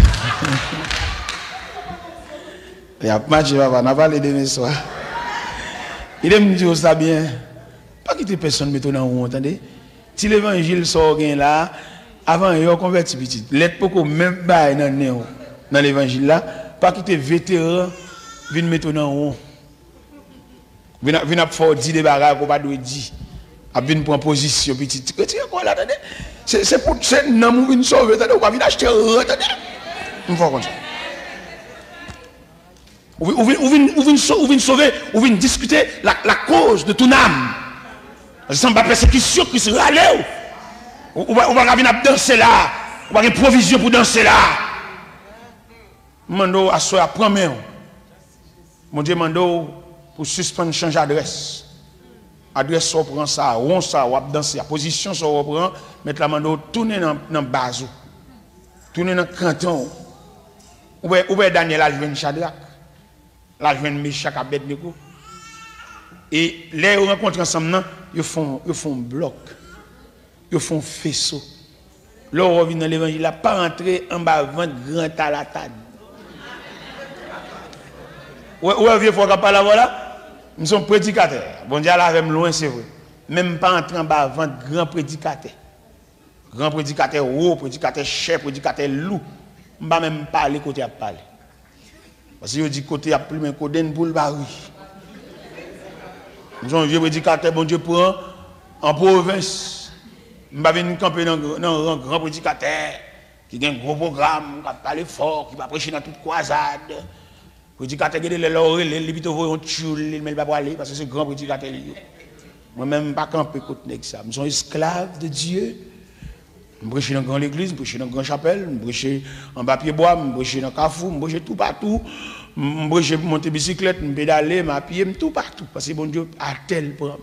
Il y a pas de papa, on a parlé de mes soirs. Il aime dire ça bien. Pas quitter personne mettre dans rond, entendez? Si l'évangile sort là, avant il y a converti petit. L'être beaucoup même bail dans l'évangile là, pas quitter vétéran venir mettre dans rond. Venir faire 10 débarras qu'on pas doit dire. A venir prendre position petit. Tu quoi là, attendez? C'est pour c'est non une sauver, attendez, on va venir acheter, attendez. On va comme ça. Ou vient sauver, ou vient discuter la cause de ton âme. Ça va persécution qui se râle. On va venir danser là. On va avoir une provision pour danser là. Mando à soi à prendre. Mon Dieu mando pour suspendre changer d'adresse. Adresse on prend ça, on ça, on va danser. La position ça on prend, mettre la mando tourner dans base. Tourner dans canton. Ou Daniel a joué Shadrach. Là, je viens de Meshach à Abednego. Et les rencontres ensemble, ils font bloc. Ils font faisceau. Là, on revient dans l'évangile, il n'a pas rentré en bas, 20 grands talatades. Ouais, vieux, il faut qu'on parle voilà. Nous sommes prédicateurs. Bon Dieu, là, même loin, c'est vrai. Même pas entrer en bas, 20 grands prédicateurs. Grands prédicateurs hauts, prédicateurs chefs, prédicateurs loups. Je ne vais même pas parler côté à parler. Parce que je dis côté à plus, mais côté pour le baril. Nous sommes vieux prédicateurs, bon Dieu prend en province. Je vais venir camper dans un grand prédicateur qui a un gros programme, qui va parler fort, qui va prêcher dans toute croisade. Prédicateur qui est les laurels, les plutôt vont tuer, mais il va pas aller parce que c'est un grand prédicateur. Moi-même, je ne vais pas camper côté ça. Nous sommes esclaves de Dieu. Je prêche dans grande église, je prêche dans grande chapelle, je prêche en bas pied bois, je prêche dans Carrefour, je prêche tout partout. Je prêche pour monter bicyclette, je pédaler, je pied, tout partout. Parce que bon Dieu a tel programme.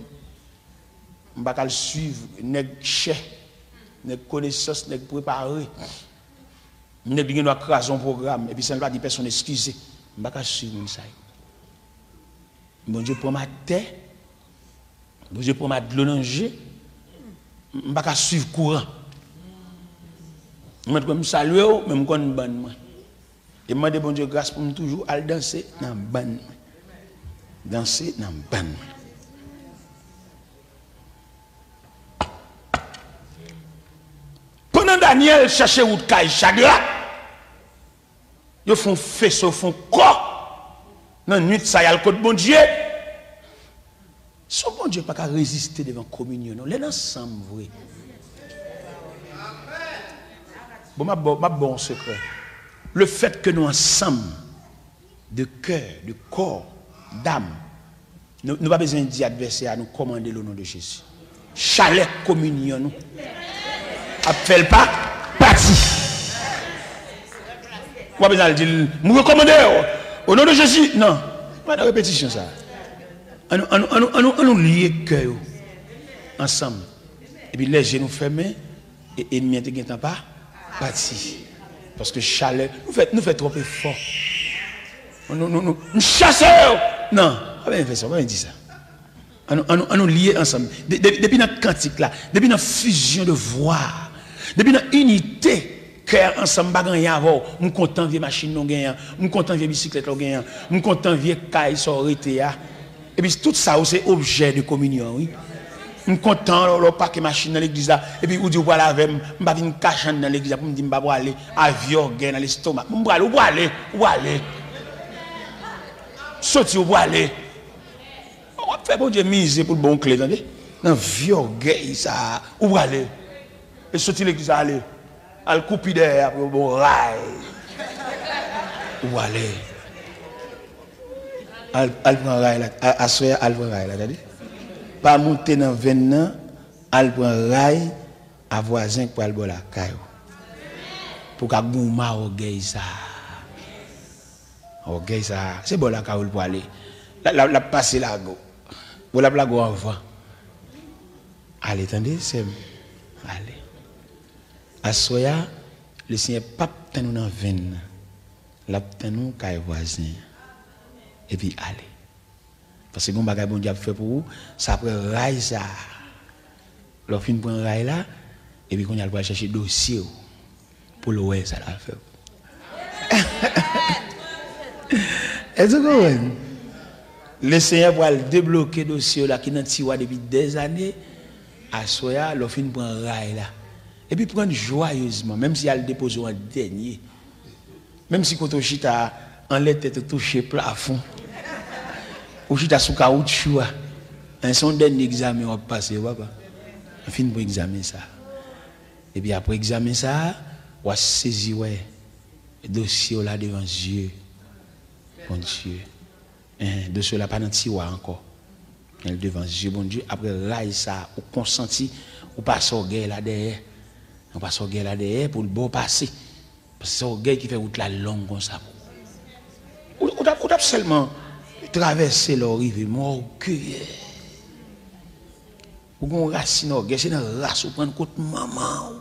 Je ne vais pas suivre, nèg chè, nèg connaissance, nèg préparé. Nèg qui doit craser un programme et puis ça ne va pas dire personne excusez. Je ne vais pas suivre ça. Bon Dieu prend ma tête, bon Dieu prend ma de l'onanger. Je ne vais pas suivre courant. Je me salue, mais je me connais ban. Et je demande bon Dieu grâce pour me toujours aller danser dans le ban. Danser dans le ban. Pendant Daniel cherchait où de Shadrach, ils font faisceau, font quoi? Dans la nuit, ça y a le code bon Dieu. Son bon Dieu n'a pas qu'à résister devant la communion. Les ensemble, vrai. Bon, ma bon secret. Le fait que nous ensemble, de cœur, de corps, d'âme, nous n'avons pas besoin de dire adversaire à nous commander le nom de Jésus. Chalet communion, nous. Appelle pas, parti. Vous avez besoin de dire, nous recommandons au nom de Jésus. Non, pas de répétition ça. On nous lier cœur ensemble. Et puis les genoux fermés, et l'ennemi ne pas parti. Parce que chaleur, nous fait trop fort. Nous chassons. Non, on va faire ça, on va dire ça. On nous lier ensemble. Depuis notre cantique là, depuis notre fusion de voix, depuis notre unité, cœur ensemble, bagan avant, nous content vieille machine non gagnant, nous content vieille bicyclette non gagnant, nous content vieille caille sororité. Et puis tout ça, c'est objet de communion, oui. Je suis content, le paquet machine dans l'église là. Et puis, vous dites, voilà, je ne vais pas venir cacher dans l'église pour me dire, je vais aller à avion, dans l'estomac. Je vais aller, où aller. Sorti, où aller. On va faire bon Dieu miser pour le bon clé, attendez. Dans vieux gay, ça, où aller. Et sorti l'église, aller. À le couper derrière pour le bon rail. Où aller. Al prend rail là, à soya, al prend rail là, attendez. Pas monter dans 20 ans, al prend rail à voisin pour aller boire la caillou. Pour qu'a gouma au gay ça. Au gay ça, c'est bon la caillou pour aller. La passer la go. Pour la go avant. Allez, attendez, c'est allez. À soya, le Seigneur pas nous dans 20 ans. La nous caillou voisin. Et puis allez. Parce que bon bagage bon Dieu fait pour vous, ça prend rail ça. Leur fin prend rail là et puis qu'on a le chercher dossier pour le ouais ça l'a fait. Est-ce que le Seigneur va débloquer dossier là qui dans tiroir depuis des années à soya leur fin prend rail là. Et puis prendre joyeusement même si elle dépose en dernier. Même si quand on chita en tête touché plafond. Ou si tu as sous caoutchouc, un son dernier examen va passer, papa. On finit pour examiner ça. Et puis après examiner ça, on va saisir le dossier là devant Dieu. Bon Dieu. Le dossier là pas dans le tiroir encore. Devant Dieu, bon Dieu. Après rail ça, on consenti, on passe au gars là derrière. On passe au gars là derrière pour le bon passer. Parce que c'est au gars qui fait route la longue comme ça. Ou t'as seulement traverser leur rive, mon orgueil. Ou qu'on racine orgueil, c'est dans la race, ou prendre côté maman.